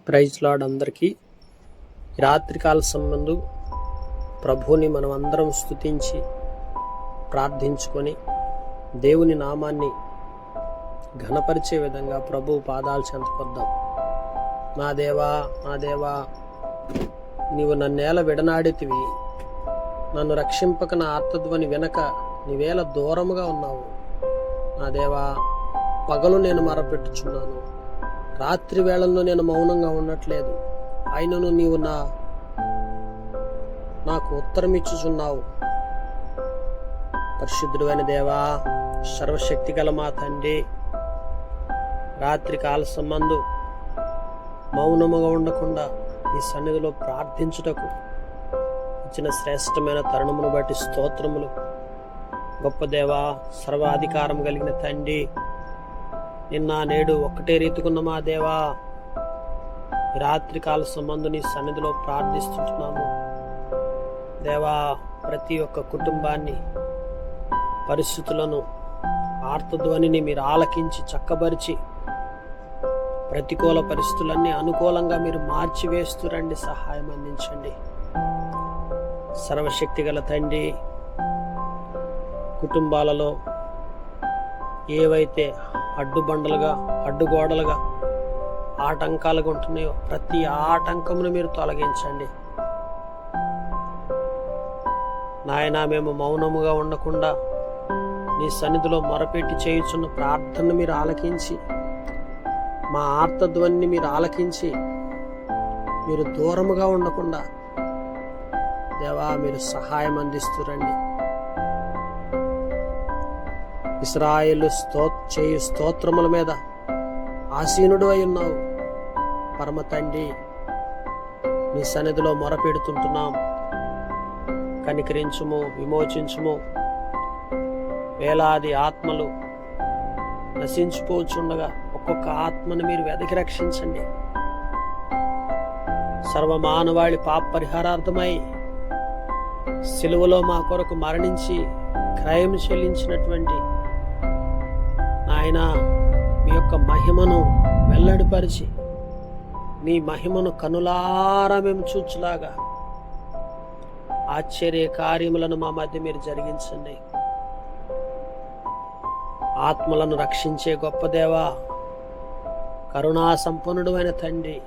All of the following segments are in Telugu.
ప్రైజ్ లార్డ్ అందరికీ. రాత్రికాల సంబంధు ప్రభువుని మనం అందరం స్తుతించి ప్రార్థించుకొని దేవుని నామాన్ని ఘనపరిచే విధంగా ప్రభువు పాదాలు చెంతకొద్దాం. నా దేవా, నా దేవా, నీవు నన్నేల విడనాడితివి, నన్ను రక్షింపక నా ఆర్తధ్వని వినక నీవేళ దూరముగా ఉన్నావు. నా దేవా, పగలు నేను మరపెట్టుచున్నాను, రాత్రి వేళల్లో నేను మౌనంగా ఉండట్లేదు. అయినను నీవు నాకు ఉత్తరం ఇచ్చుచున్నావు. పరిశుద్ధుడైన దేవా, సర్వశక్తి గల మా తండ్రి, రాత్రి కాల సంబంధు మౌనముగా ఉండకుండా ఈ సన్నిధిలో ప్రార్థించుటకు ఇచ్చిన శ్రేష్టమైన తరుణమును బట్టి స్తోత్రములు. గొప్ప దేవా, సర్వాధికారం కలిగిన తండ్రి, నిన్న నేడు ఒక్కటే రీతికున్న మా దేవా, రాత్రి కాల సంబంధు నీ సన్నిధిలో ప్రార్థిస్తుంటున్నాము. దేవా, ప్రతి ఒక్క కుటుంబాన్ని, పరిస్థితులను, ఆర్తధ్వనిని మీరు ఆలకించి చక్కబరిచి ప్రతికూల పరిస్థితులన్నీ అనుకూలంగా మీరు మార్చివేస్తురండి. సహాయం అందించండి. సర్వశక్తి గల తండ్రి, కుటుంబాలలో ఏవైతే అడ్డుబండలుగా, అడ్డుగోడలుగా, ఆటంకాలుగా ఉంటున్నాయో ప్రతి ఆటంకమును మీరు తొలగించండి నాయనా. మేము మౌనముగా ఉండకుండా నీ సన్నిధిలో మొరపెట్టి చేయుచున్న ప్రార్థనను మీరు ఆలకించి, మా ఆర్తధ్వనిని మీరు ఆలకించి, మీరు దూరముగా ఉండకుండా దేవా మీరు సహాయం అందిస్తురండి. ఇశ్రాయేలు చేయు స్తోత్రముల మీద ఆసీనుడు అయి ఉన్నావు పరమ తండ్రి. నీ సన్నిధిలో మొరపెడుతుంటున్నాం. కనికరించుము, విమోచించుము. వేలాది ఆత్మలు నశించిపోచుండగా ఒక్కొక్క ఆత్మను మీరు వెదకి రక్షించండి. సర్వమానవాళి పాప పరిహారార్థమై సిలువలో మా కొరకు మరణించి క్రయం చెల్లించినటువంటి ఆయన మీ యొక్క మహిమను వెల్లడిపరిచి, మీ మహిమను కనులారా మేము చూచులాగా ఆశ్చర్య కార్యములను మా మధ్య మీరు జరిగించండి. ఆత్మలను రక్షించే గొప్ప దేవా, కరుణా సంపన్నుడు అయిన తండ్రి,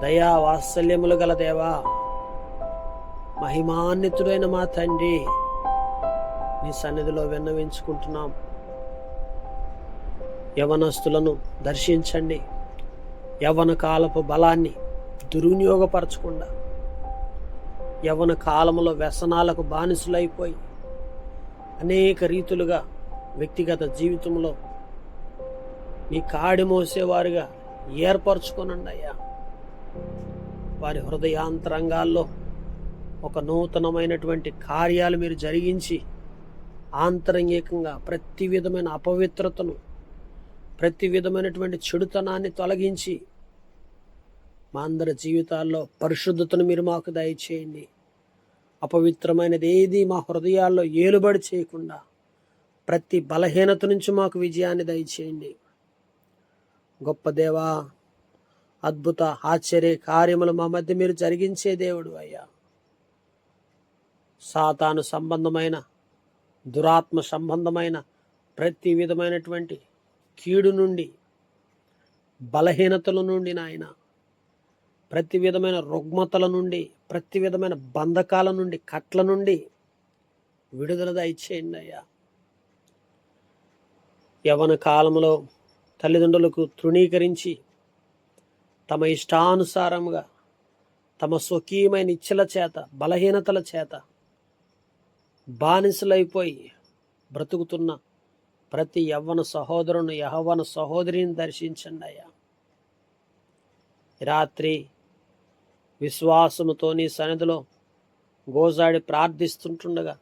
దయా వాత్సల్యములు గల దేవా, మహిమాన్వితుడైన మా తండ్రి, నీ సన్నిధిలో విన్నవించుకుంటున్నాం. యవనస్తులను దర్శించండి. యవన కాలపు బలాన్ని దుర్వినియోగపరచకుండా, యవన కాలంలో వ్యసనాలకు బానిసలైపోయి అనేక రీతులుగా వ్యక్తిగత జీవితంలో నీ కాడి మోసేవారుగా ఏర్పరచుకోనండి అయ్యా. వారి హృదయాంతరంగాల్లో ఒక నూతనమైనటువంటి కార్యాలు మీరు జరిగించి, ఆంతరంగికంగా ప్రతి విధమైన అపవిత్రతను, ప్రతి విధమైనటువంటి చెడుతనాన్ని తొలగించి మా అందరి జీవితాల్లో పరిశుద్ధతను మీరు మాకు దయచేయండి. అపవిత్రమైనది ఏది మా హృదయాల్లో ఏలుబడి చేయకుండా ప్రతి బలహీనత నుంచి మాకు విజయాన్ని దయచేయండి. గొప్ప దేవా, అద్భుత ఆశ్చర్య కార్యములు మా మధ్య మీరు జరిగించే దేవుడు అయ్యా. సాతాను సంబంధమైన, దురాత్మ సంబంధమైన ప్రతి విధమైనటువంటి కీడు నుండి, బలహీనతల నుండి నాయన, ప్రతి విధమైన రుగ్మతల నుండి, ప్రతి విధమైన బంధకాల నుండి, కట్ల నుండి విడుదల దయచేయండి అయ్యా. యవన కాలంలో తల్లిదండ్రులకు తృణీకరించి తమ ఇష్టానుసారంగా, తమ స్వకీయమైన ఇచ్చల చేత, బలహీనతల చేత బానిసలైపోయి బ్రతుకుతున్న ప్రతి యవ్వన సహోదరుని, యవ్వన సహోదరిని దర్శించండి అయ్యా. రాత్రి విశ్వాసముతో నీ సన్నిధిలో గోజాడి ప్రార్థిస్తుంటుండగా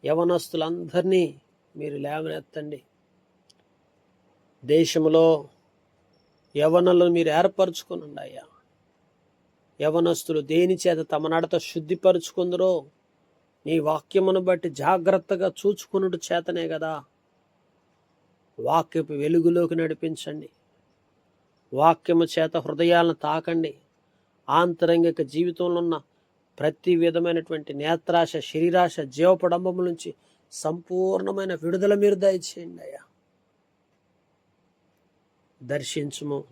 యవనస్తులందరినీ మీరు లేవనెత్తండి. దేశంలో యవనులను మీరు ఏర్పరచుకునండి అయ్యా. యవనస్తులు దేని చేత తమ నడత శుద్ధిపరుచుకుందరో నీ వాక్యమును బట్టి జాగ్రత్తగా చూచుకునుడు చేతనే కదా. వాక్యపు వెలుగులోకి నడిపించండి. వాక్యము చేత హృదయాలను తాకండి. ఆంతరంగిక జీవితంలో ఉన్న ప్రతి విధమైనటువంటి నేత్రాశ, శరీరాశ, జీవపడంబము నుంచి సంపూర్ణమైన విడుదల మీరు దయచేయండి అయ్యా.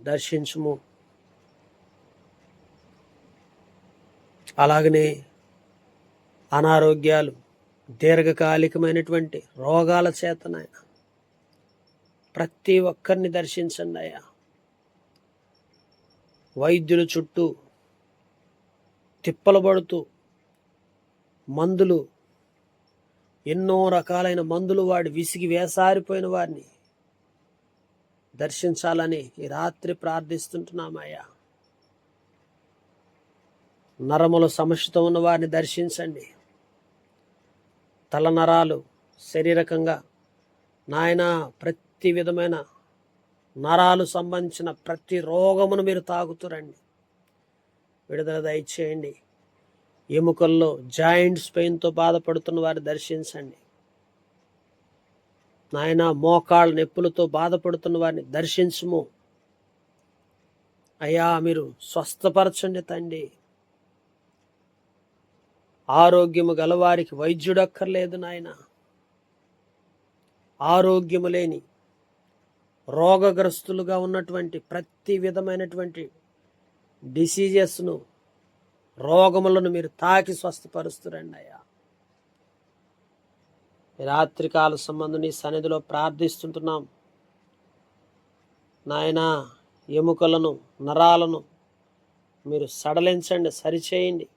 దర్శించుము. అలాగనే అనారోగ్యాలు, దీర్ఘకాలికమైనటువంటి రోగాల చేత నాయన ప్రతి ఒక్కరిని దర్శించండి అయ్యా. వైద్యుల చుట్టూ తిప్పలు పడుతూ మందులు, ఎన్నో రకాలైన మందులు వాడి విసిగి వేసారిపోయిన వారిని దర్శించాలని ఈ రాత్రి ప్రార్థిస్తుంటున్నామయ్యా. నరముల సమస్యతో ఉన్న వారిని దర్శించండి. తలనరాలు, శారీరకంగా నాయన ప్రతి విధమైన నరాలు సంబంధించిన ప్రతి రోగమును మీరు తాగుతురండి. విడుదల దయచేయండి. ఎముకల్లో జాయింట్స్ పెయిన్తో బాధపడుతున్న వారిని దర్శించండి. నాయన మోకాళ్ళ నొప్పులతో బాధపడుతున్న వారిని దర్శించుము అయ్యా. మీరు స్వస్థపరచండి తండ్రి. ఆరోగ్యము గలవారికి వైద్యుడక్కర్లేదు నాయన. ఆరోగ్యము లేని రోగగ్రస్తులుగా ఉన్నటువంటి ప్రతి విధమైనటువంటి డిసీజెస్ను, రోగములను మీరు తాకి స్వస్థపరుస్తురండి అయ్యా. రాత్రికాల సంబంధం నీ సన్నిధిలో ప్రార్థిస్తుంటున్నాం నాయన. ఎముకలను, నరాలను మీరు సడలించండి, సరిచేయండి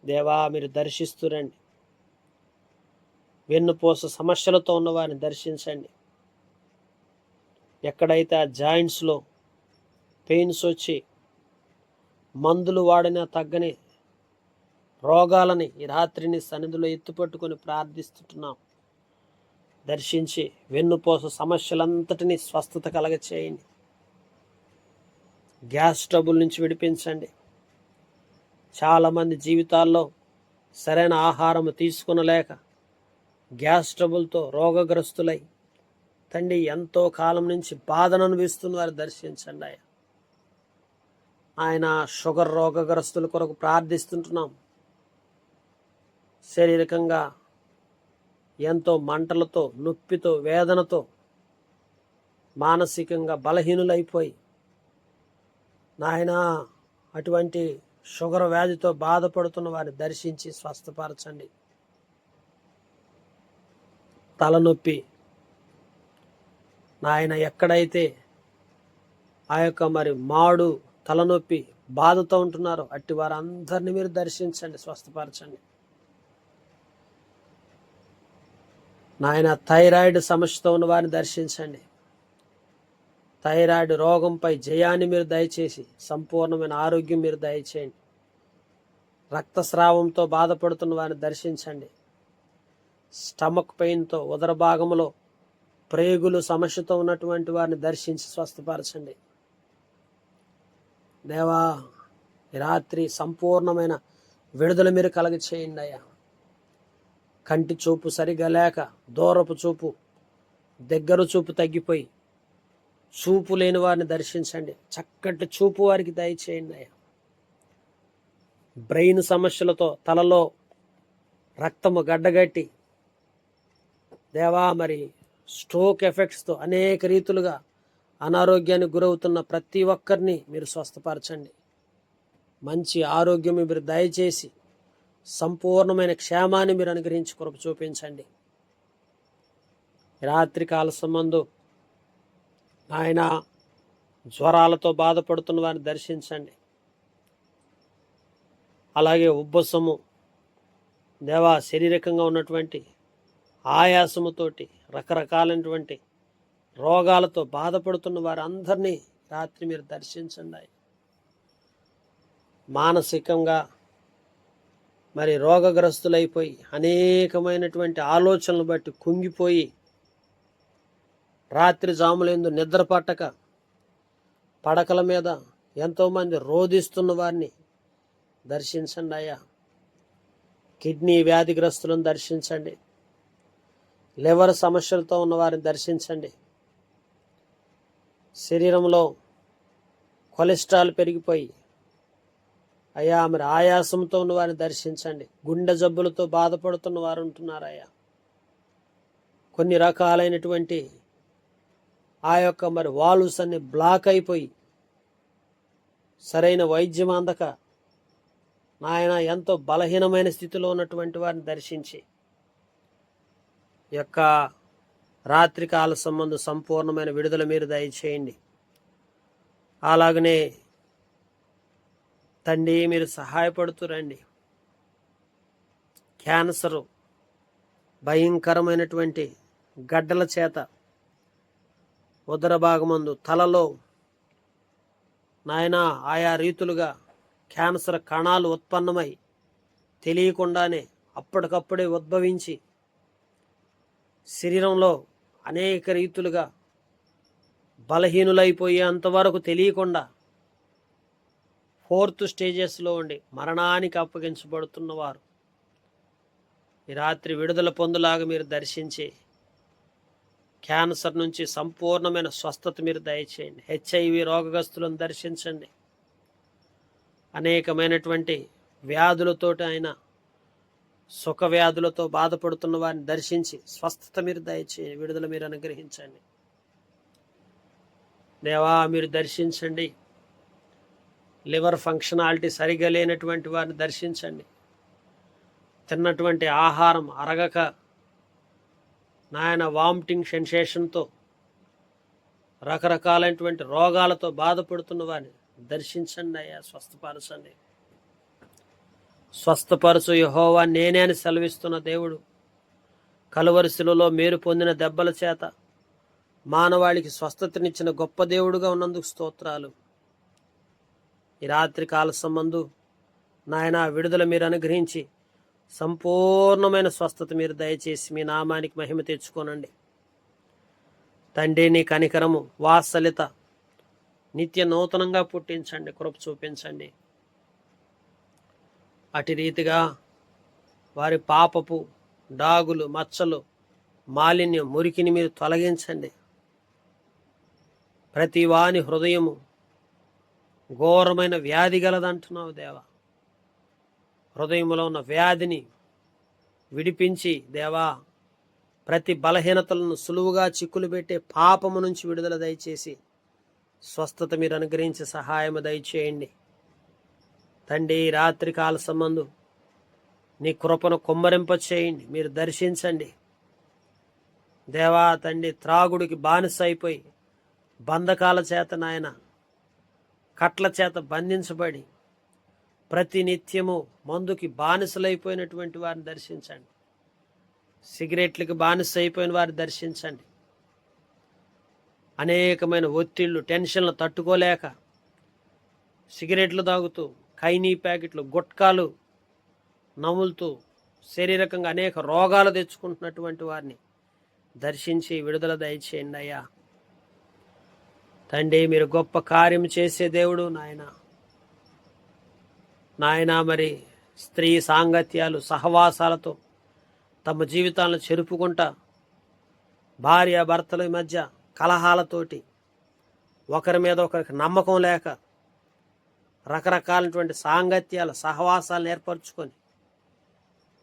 దేవా. మీరు దర్శిస్తురండి. వెన్నుపూస సమస్యలతో ఉన్నవారిని దర్శించండి. ఎక్కడైతే ఆ జాయింట్స్లో పెయిన్స్ వచ్చి మందులు వాడినా తగ్గని రోగాలని ఈ రాత్రిని సన్నిధిలో ఎత్తుపట్టుకొని ప్రార్థిస్తుంటున్నాం. దర్శించి వెన్నుపూస సమస్యలంతటినీ స్వస్థత కలగచేయండి. గ్యాస్ ట్రబుల్ నుంచి విడిపించండి. చాలామంది జీవితాల్లో సరైన ఆహారం తీసుకునలేక గ్యాస్ ట్రబుల్తో రోగగ్రస్తులై తండ్రి ఎంతో కాలం నుంచి బాధను అనుభవిస్తున్న వారు దర్శించండి ఆయన. ఆయన షుగర్ రోగగ్రస్తుల కొరకు ప్రార్థిస్తుంటున్నాం. శారీరకంగా ఎంతో మంటలతో, నొప్పితో, వేదనతో, మానసికంగా బలహీనులైపోయి నాయన అటువంటి షుగర్ వ్యాధితో బాధపడుతున్న వారిని దర్శించి స్వస్థపరచండి. తలనొప్పి నాయన ఎక్కడైతే ఆ యొక్క మాడు తలనొప్పి బాధతో ఉంటున్నారో అట్టి వారందరినీ మీరు దర్శించండి, స్వస్థపరచండి నాయన. థైరాయిడ్ సమస్యతో ఉన్న వారిని దర్శించండి. థైరాయిడ్ రోగంపై జయాన్ని మీరు దయచేసి సంపూర్ణమైన ఆరోగ్యం మీరు దయచేయండి. రక్తస్రావంతో బాధపడుతున్న వారిని దర్శించండి. స్టమక్ పెయిన్తో, ఉదర భాగంలో ప్రేగులు సమస్యతో ఉన్నటువంటి వారిని దర్శించి స్వస్థపరచండి దేవా. ఈ రాత్రి సంపూర్ణమైన విడుదల మీరు కలగచేయండి అయ్యా. కంటి చూపు సరిగా లేక దూరపు చూపు, దగ్గర చూపు తగ్గిపోయి చూపు లేని వారిని దర్శించండి. చక్కటి చూపు వారికి దయచేయండి అయ్యా. బ్రెయిన్ సమస్యలతో తలలో రక్తము గడ్డగట్టి దేవా స్ట్రోక్ ఎఫెక్ట్స్తో అనేక రీతులుగా అనారోగ్యానికి గురవుతున్న ప్రతి ఒక్కరిని మీరు స్వస్థపరచండి. మంచి ఆరోగ్యం మీరు దయచేసి సంపూర్ణమైన క్షేమాన్ని మీరు అనుగ్రహించి కృప చూపించండి. రాత్రి కాల సంబంధం ఆయన జ్వరాలతో బాధపడుతున్న వారిని దర్శించండి. అలాగే ఉబ్బసము దేవా, శారీరకంగా ఉన్నటువంటి ఆయాసముతోటి రకరకాలైనటువంటి రోగాలతో బాధపడుతున్న వారందరినీ రాత్రి మీరు దర్శించండి. మానసికంగా రోగగ్రస్తులైపోయి అనేకమైనటువంటి ఆలోచనలు బట్టి కుంగిపోయి రాత్రి జాములందు నిద్ర పట్టక పడకల మీద ఎంతోమంది రోధిస్తున్న వారిని దర్శించండి అయ్యా. కిడ్నీ వ్యాధిగ్రస్తులను దర్శించండి. లివర్ సమస్యలతో ఉన్న వారిని దర్శించండి. శరీరంలో కొలెస్ట్రాల్ పెరిగిపోయి అయ్యా మరి ఆయాసంతో ఉన్న వారిని దర్శించండి. గుండె జబ్బులతో బాధపడుతున్న వారు ఉంటున్నారయ్యా. కొన్ని రకాలైనటువంటి ఆ యొక్క మరి వాల్వ్స్ అన్ని బ్లాక్ అయిపోయి సరైన వైద్యం అందక నాయన ఎంతో బలహీనమైన స్థితిలో ఉన్నటువంటి వారిని దర్శించి యొక్క రాత్రికాల సంబంధం సంపూర్ణమైన విడుదల మీరు దయచేయండి. అలాగనే తండ్రి మీరు సహాయపడుతురండి. క్యాన్సరు భయంకరమైనటువంటి గడ్డల చేత ఉదర భాగమందు తలలో నాయన ఆయా రీతులుగా క్యాన్సర్ కణాలు ఉత్పన్నమై తెలియకుండానే అప్పటికప్పుడే ఉద్భవించి శరీరంలో అనేక రీతులుగా బలహీనులైపోయేంతవరకు తెలియకుండా 4th స్టేజెస్లో ఉండి మరణానికి అప్పగించబడుతున్నవారు ఈ రాత్రి విడుదల పొందులాగా మీరు దర్శించి క్యాన్సర్ నుంచి సంపూర్ణమైన స్వస్థత మీరు దయచేయండి. HIV రోగగ్రస్తులను దర్శించండి. అనేకమైనటువంటి వ్యాధులతోటి ఆయన సుఖ వ్యాధులతో బాధపడుతున్న వారిని దర్శించి స్వస్థత మీరు దయచేయండి. విడుదల మీరు అనుగ్రహించండి. దేవా మీరు దర్శించండి. లివర్ ఫంక్షనాలిటీ సరిగా లేనటువంటి వారిని దర్శించండి. తిన్నటువంటి ఆహారం అరగక నాయన వామిటింగ్ సెన్సేషన్తో రకరకాలైనటువంటి రోగాలతో బాధపడుతున్న వారిని దర్శించండి అయ్యా. స్వస్థపరచండి. స్వస్థపరచు యెహోవా నేనే అని సెలవిస్తున్న దేవుడు కలువరి శిలువలో మీరు పొందిన దెబ్బల చేత మానవాళికి స్వస్థతనిచ్చిన గొప్ప దేవుడుగా ఉన్నందుకు స్తోత్రాలు. ఈ రాత్రి కాల సంబంధు నాయన విడుదల మీరు అనుగ్రహించి సంపూర్ణమైన స్వస్థత మీరు దయచేసి మీ నామానికి మహిమ తెచ్చుకోనండి. తండ్రి నీ కనికరము వాత్సల్యత నిత్య నూతనంగా పుట్టించండి. కృప చూపించండి. అటు రీతిగా వారి పాపపు డాగులు మచ్చలు మాలిన్యం మురికిని మీరు తొలగించండి. ప్రతి వాని హృదయము ఘోరమైన వ్యాధి గలదంటున్నావు దేవా. హృదయంలో ఉన్న వ్యాధిని విడిపించి దేవా ప్రతి బలహీనతలను సులువుగా చిక్కులు పెట్టే పాపము నుంచి విడుదల దయచేసి స్వస్థత మీరు అనుగ్రహించి సహాయము దయచేయండి. తండ్రి రాత్రి కాల సంబంధం నీ కృపను కుమ్మరింప చేయండి. మీరు దర్శించండి దేవా. తండ్రి త్రాగుడికి బానిస అయిపోయి బంధకాల చేత నాయన కట్ల చేత బంధించబడి ప్రతి నిత్యము మందుకి బానిసలైపోయినటువంటి వారిని దర్శించండి. సిగరెట్లకి బానిస అయిపోయిన వారిని దర్శించండి. అనేకమైన ఒత్తిళ్లు టెన్షన్లు తట్టుకోలేక సిగరెట్లు తాగుతూ ఖైనీ ప్యాకెట్లు గుట్కాలు నములుతూ శారీరకంగా అనేక రోగాలు తెచ్చుకుంటున్నటువంటి వారిని దర్శించి విడుదల దయచేయండి అయ్యా. తండ్రి మీరు గొప్ప కార్యం చేసే దేవుడు నాయన మరి స్త్రీ సాంగత్యాలు సహవాసాలతో తమ జీవితాలను చెరుపుకుంటా భార్య భర్తల మధ్య కలహాలతోటి ఒకరి మీద ఒకరికి నమ్మకం లేక రకరకాలైనటువంటి సాంగత్యాల సహవాసాలను ఏర్పరచుకొని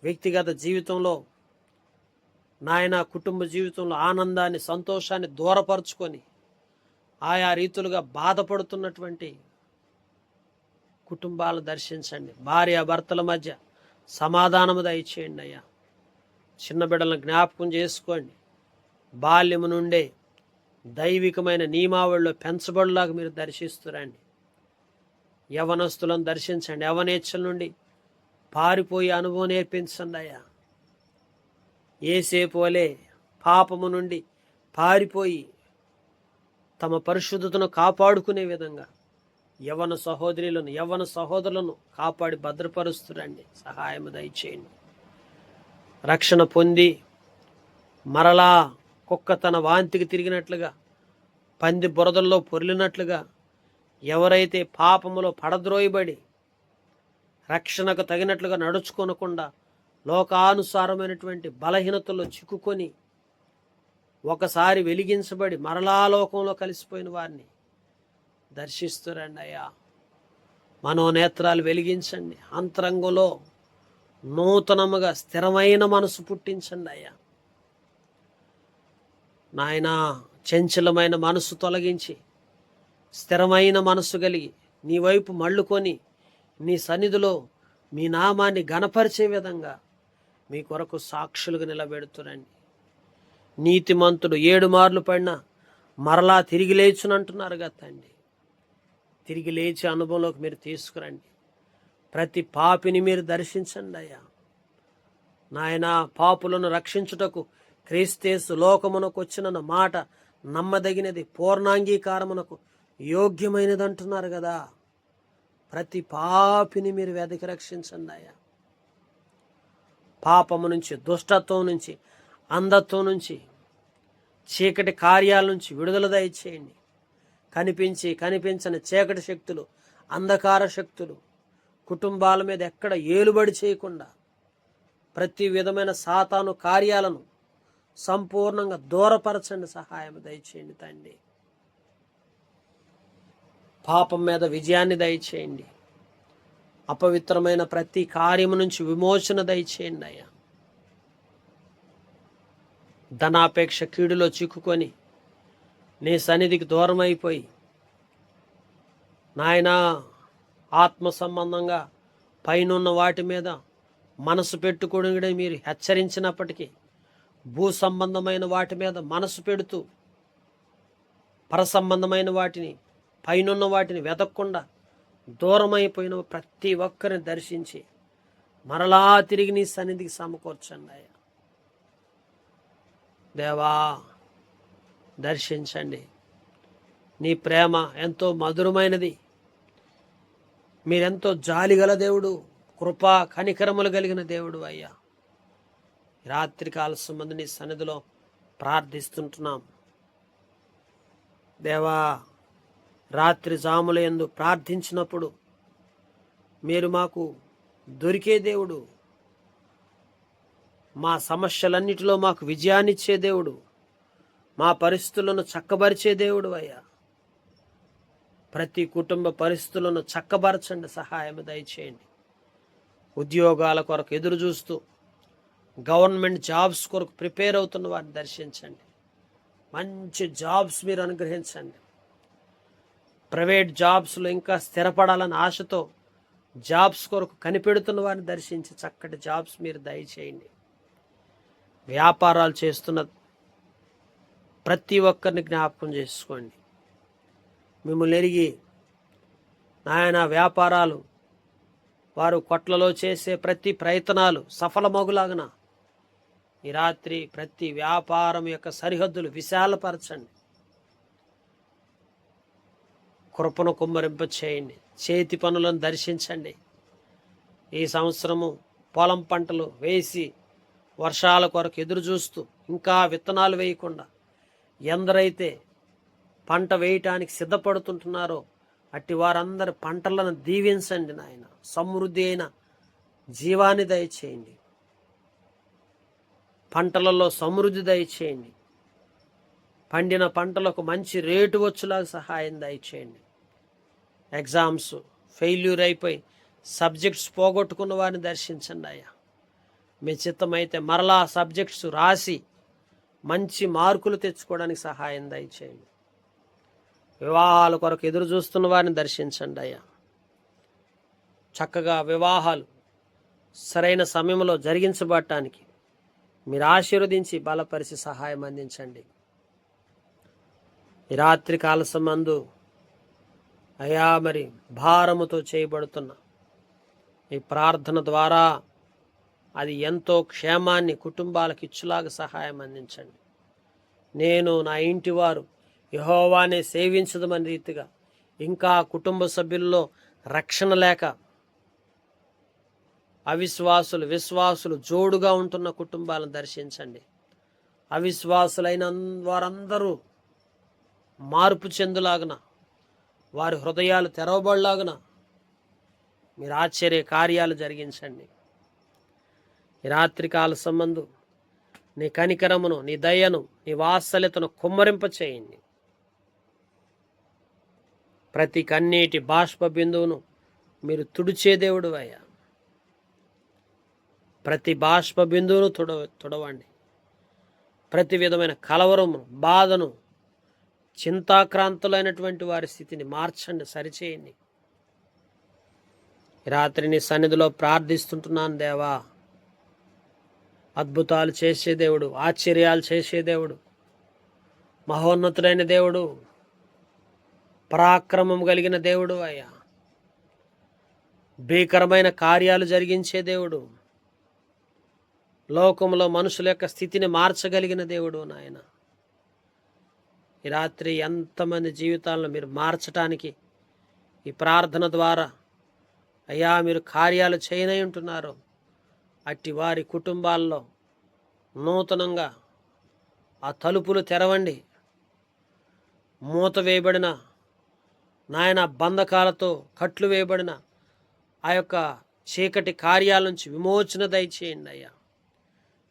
వ్యక్తిగత జీవితంలో నాయన కుటుంబ జీవితంలో ఆనందాన్ని సంతోషాన్ని దూరపరుచుకొని ఆయా రీతులుగా బాధపడుతున్నటువంటి కుటుంబాలను దర్శించండి. భార్య భర్తల మధ్య సమాధానము దయచేయండి అయ్యా. చిన్న బిడ్డలను జ్ఞాపకం చేసుకోండి. బాల్యము నుండే దైవికమైన నియమావళిలో పెంచబడులాగా మీరు దర్శిస్తురండి. యవనస్తులను దర్శించండి. యవనేచ్ఛల నుండి పారిపోయే అనుభవం నేర్పించండి అయ్యా. ఏసేపు వలె పాపము నుండి పారిపోయి తమ పరిశుద్ధతను కాపాడుకునే విధంగా యవన సహోదరులను కాపాడి భద్రపరుస్తురండి. సహాయం దయచేయండి. రక్షణ పొంది మరలా కుక్క తన వాంతికి తిరిగినట్లుగా పంది బురదల్లో పొర్లినట్లుగా ఎవరైతే పాపములో పడద్రోయబడి రక్షణకు తగినట్లుగా నడుచుకొనకుండా లోకానుసారమైనటువంటి బలహీనతలో చిక్కుకొని ఒకసారి వెలిగించబడి మరలా లోకంలో కలిసిపోయిన వారిని దర్శిస్తురండి అయ్యా. మనోనేత్రాలు వెలిగించండి, అంతరంగంలో నూతనముగా స్థిరమైన మనసు పుట్టించండి అయ్యా. నాయన, చంచలమైన మనసు తొలగించి స్థిరమైన మనసు కలిగి నీ వైపు మళ్ళుకొని నీ సన్నిధిలో మీ నామాన్ని ఘనపరిచే విధంగా మీ కొరకు సాక్షులుగా నిలబెడుతురండి. నీతిమంతుడు 7 మార్లు పడినా మరలా తిరిగి లేచునంటున్నారు కదా తండ్రి. తిరిగి లేచే అనుభవంలోకి మీరు తీసుకురండి. ప్రతి పాపిని మీరు దర్శించండి అయ్యా. నాయన, పాపులను రక్షించుటకు క్రీస్తేసు లోకమునకు వచ్చిన మాట నమ్మదగినది, పూర్ణాంగీకారమునకు యోగ్యమైనది అంటున్నారు కదా. ప్రతి పాపిని మీరు వెదకి రక్షించండి అయ్యా. పాపము నుంచి, దుష్టత్వం నుంచి, అంధత్వం నుంచి, చీకటి కార్యాల నుంచి విడుదల దయచేయండి. కనిపించని చీకటి శక్తులు, అంధకార శక్తులు కుటుంబాల మీద ఎక్కడ ఏలుబడి చేయకుండా ప్రతి విధమైన సాతాను కార్యాలను సంపూర్ణంగా దూరపరచండి, సహాయం దయచేయండి తండ్రి. పాపం మీద విజయాన్ని దయచేయండి. అపవిత్రమైన ప్రతి కార్యము నుంచి విమోచన దయచేయండి అయ్యా. ధనాపేక్ష కీడులో చిక్కుకొని నీ సన్నిధికి దూరం అయిపోయి నాయనా, ఆత్మ సంబంధంగా పైనున్న వాటి మీద మనసు పెట్టుకోవడం మీరు హెచ్చరించినప్పటికీ భూ సంబంధమైన వాటి మీద మనసు పెడుతూ పర సంబంధమైన వాటిని, పైనున్న వాటిని వెతకకుండా దూరమైపోయిన ప్రతి ఒక్కరిని దర్శించి మరలా తిరిగి నీ సన్నిధికి సమకూర్చండి అయ్యా. దేవా, దర్శించండి. నీ ప్రేమ ఎంతో మధురమైనది. మీరెంతో జాలిగల దేవుడు, కృపా కనికరములు కలిగిన దేవుడు అయ్యా. రాత్రికాల సంబంధం నీ సన్నిధిలో ప్రార్థిస్తుంటున్నాం దేవా. రాత్రి జాముల యందు ప్రార్థించినప్పుడు మీరు మాకు దొరికే దేవుడు, మా సమస్యలన్నిటిలో మాకు విజయాన్నిచ్చే దేవుడు, మా పరిస్థితులను చక్కబరిచే దేవుడు అయ్యా. ప్రతి కుటుంబ పరిస్థితులను చక్కబరచండి, సహాయం దయచేయండి. ఉద్యోగాల కొరకు ఎదురు చూస్తూ గవర్నమెంట్ జాబ్స్ కొరకు ప్రిపేర్ అవుతున్న వారిని దర్శించండి. మంచి జాబ్స్ మీరు అనుగ్రహించండి. ప్రైవేట్ జాబ్స్లో ఇంకా స్థిరపడాలని ఆశతో జాబ్స్ కొరకు కనిపెడుతున్న వారిని దర్శించి చక్కటి జాబ్స్ మీరు దయచేయండి. వ్యాపారాలు చేస్తున్న ప్రతి ఒక్కరిని జ్ఞాపకం చేసుకోండి. మిమ్మల్ని ఎరిగి నాయన వ్యాపారాలు, వారు కొట్లలో చేసే ప్రతి ప్రయత్నాలు సఫలమగులాగన ఈ రాత్రి ప్రతి వ్యాపారం యొక్క సరిహద్దులు విశాలపరచండి. కృపను కుమ్మరింప చేయండి. చేతి పనులను దర్శించండి. ఈ సంవత్సరము పొలం పంటలు వేసి వర్షాల కొరకు ఎదురు చూస్తూ ఇంకా విత్తనాలు వేయకుండా ఎందరైతే పంట వేయటానికి సిద్ధపడుతుంటున్నారో అట్టి వారందరి పంటలను దీవించండి నాయన. సమృద్ధి అయిన జీవాన్ని దయచేయండి. పంటలలో సమృద్ధి దయచేయండి. పండిన పంటలకు మంచి రేటు వచ్చేలాగా సహాయం దయచేయండి. ఎగ్జామ్స్ ఫెయిల్యూర్ అయిపోయి సబ్జెక్ట్స్ పోగొట్టుకున్న వారిని దర్శించండి అయ్యా. మీ చిత్తమైతే మరలా సబ్జెక్ట్స్ రాసి మంచి మార్కులు తెచ్చుకోవడానికి సహాయం దయచేయండి. వివాహాల కొరకు ఎదురు చూస్తున్న వారిని దర్శించండి అయ్యా. చక్కగా వివాహాలు సరైన సమయంలో జరిగించబడటానికి మీరు ఆశీర్వదించి బలపరిచి సహాయం అందించండి. ఈ రాత్రి కాల సంబంధు అయ్యా, మరి భారముతో చేయబడుతున్న ఈ ప్రార్థన ద్వారా అది ఎంతో క్షేమాన్ని కుటుంబాలకు ఇచ్చులాగా సహాయం అందించండి. నేను నా ఇంటి వారు యెహోవానే సేవించదమని రీతిగా ఇంకా కుటుంబ సభ్యుల్లో రక్షణ లేక అవిశ్వాసులు విశ్వాసులు జోడుగా ఉంటున్న కుటుంబాలను దర్శించండి. అవిశ్వాసులైన వారందరూ మార్పు చెందులాగున, వారి హృదయాలు తెరవబడలాగున మీరు ఆశ్చర్య కార్యాలు జరిగించండి. ఈ రాత్రికాల సంబంధం నీ కనికరమును, నీ దయను, నీ వాత్సల్యతను కుమ్మరింప చేయండి. ప్రతి కన్నీటి బాష్ప బిందువును మీరు తుడిచే దేవుడు అయ్యా. ప్రతి బాష్ప బిందువును తుడవండి. ప్రతి విధమైన కలవరమును, బాధను, చింతాక్రాంతులైనటువంటి వారి స్థితిని మార్చండి, సరిచేయండి. రాత్రి నీ సన్నిధిలో ప్రార్థిస్తుంటున్నాను దేవా. అద్భుతాలు చేసే దేవుడు, ఆశ్చర్యాలు చేసే దేవుడు, మహోన్నతుడైన దేవుడు, పరాక్రమం కలిగిన దేవుడు అయ్యా. భీకరమైన కార్యాలు జరిగించే దేవుడు, లోకంలో మనుషుల యొక్క స్థితిని మార్చగలిగిన దేవుడు నాయన. ఈ రాత్రి ఎంతమంది జీవితాలను మీరు మార్చటానికి ఈ ప్రార్థన ద్వారా అయ్యా మీరు కార్యాలు చేయనై ఉంటున్నారు. అట్టి వారి కుటుంబాల్లో నూతనంగా ఆ తలుపులు తెరవండి. మూత వేయబడిన నాయన బంధకాలతో కట్లు వేయబడిన ఆ యొక్క చీకటి కార్యాల నుంచి విమోచన దయచేయండి అయ్యా.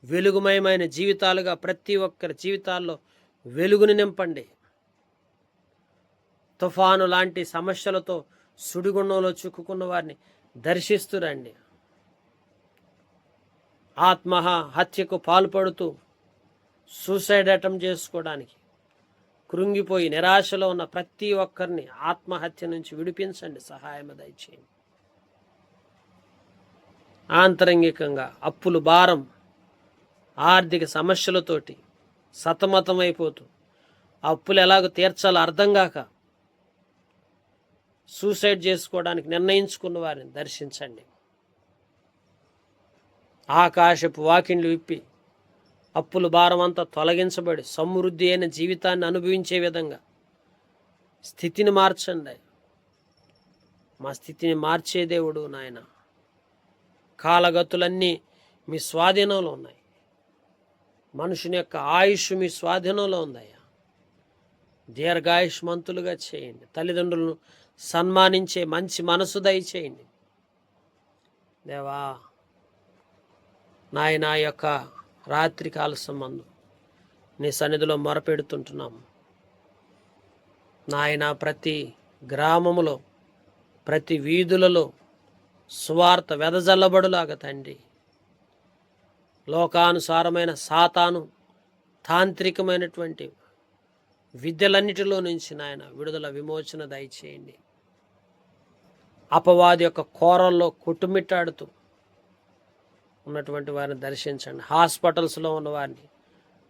వెలుగుమయమైన జీవితాలుగా ప్రతి ఒక్కరి జీవితాల్లో వెలుగుని నింపండి. తుఫాను లాంటి సమస్యలతో సుడిగుండంలో చిక్కుకున్న వారిని దర్శిస్తురండి. ఆత్మహత్యకు పాల్పడుతూ సూసైడ్ అటెంప్ట్ చేసుకోవడానికి కృంగిపోయి నిరాశలో ఉన్న ప్రతి ఒక్కరిని ఆత్మహత్య నుంచి విడిపించండి, సహాయం దయచేయండి. ఆంతరంగికంగా అప్పులు భారం, ఆర్థిక సమస్యలతోటి సతమతమైపోతూ అప్పులు ఎలాగో తీర్చాలో అర్థం కాక సూసైడ్ చేసుకోవడానికి నిర్ణయించుకున్న వారిని దర్శించండి. ఆకాశపు వాకిండ్లు విప్పి అప్పుల భారం అంతా తొలగించబడి సమృద్ధి అయిన జీవితాన్ని అనుభవించే విధంగా స్థితిని మార్చండి. మా స్థితిని మార్చే దేవుడు నాయన. కాలగతులన్నీ మీ స్వాధీనంలో ఉన్నాయి. మనుషుని యొక్క ఆయుష్ మీ స్వాధీనంలో ఉందయ్యా. దీర్ఘాయుష్మంతులుగా చేయండి. తల్లిదండ్రులను సన్మానించే మంచి మనసు దయచేయండి దేవా. నాయన యొక్క రాత్రి కాల సంబంధం నీ సన్నిధిలో మొరపెడుతుంటున్నాము నాయన. ప్రతి గ్రామములో, ప్రతి వీధులలో సువార్త వెదజల్లబడులాగా తండ్రి, లోకానుసారమైన సాతాను తాంత్రికమైనటువంటి విద్యలన్నిటిలో నుంచి నాయన విడుదల, విమోచన దయచేయండి. అపవాది యొక్క కోరల్లో కొట్టుమిట్టాడుతూ ఉన్నటువంటి వారిని దర్శించండి. హాస్పిటల్స్లో ఉన్నవారిని,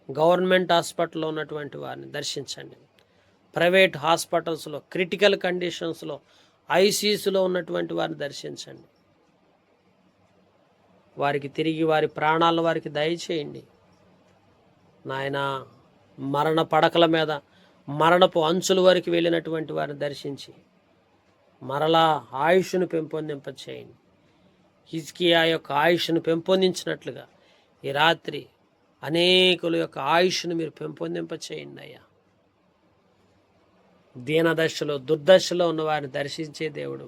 గవర్నమెంట్ హాస్పిటల్లో ఉన్నటువంటి వారిని దర్శించండి. ప్రైవేట్ హాస్పిటల్స్లో క్రిటికల్ కండిషన్స్లో ఐసీయూలో ఉన్నటువంటి వారిని దర్శించండి. వారికి తిరిగి వారి ప్రాణాలను వారికి దయచేయండి నాయన. మరణ పడకల మీద, మరణపు అంచుల వరకు వెళ్ళినటువంటి వారిని దర్శించి మరలా ఆయుష్ను పెంపొందింపచేయండి. హిజ్కియా యొక్క ఆయుష్ను పెంపొందించినట్లుగా ఈ రాత్రి అనేకుల యొక్క ఆయుష్ను మీరు పెంపొందింపచేయండి అయ్యా. దీనదశలో, దుర్దశలో ఉన్న వారిని దర్శించే దేవుడు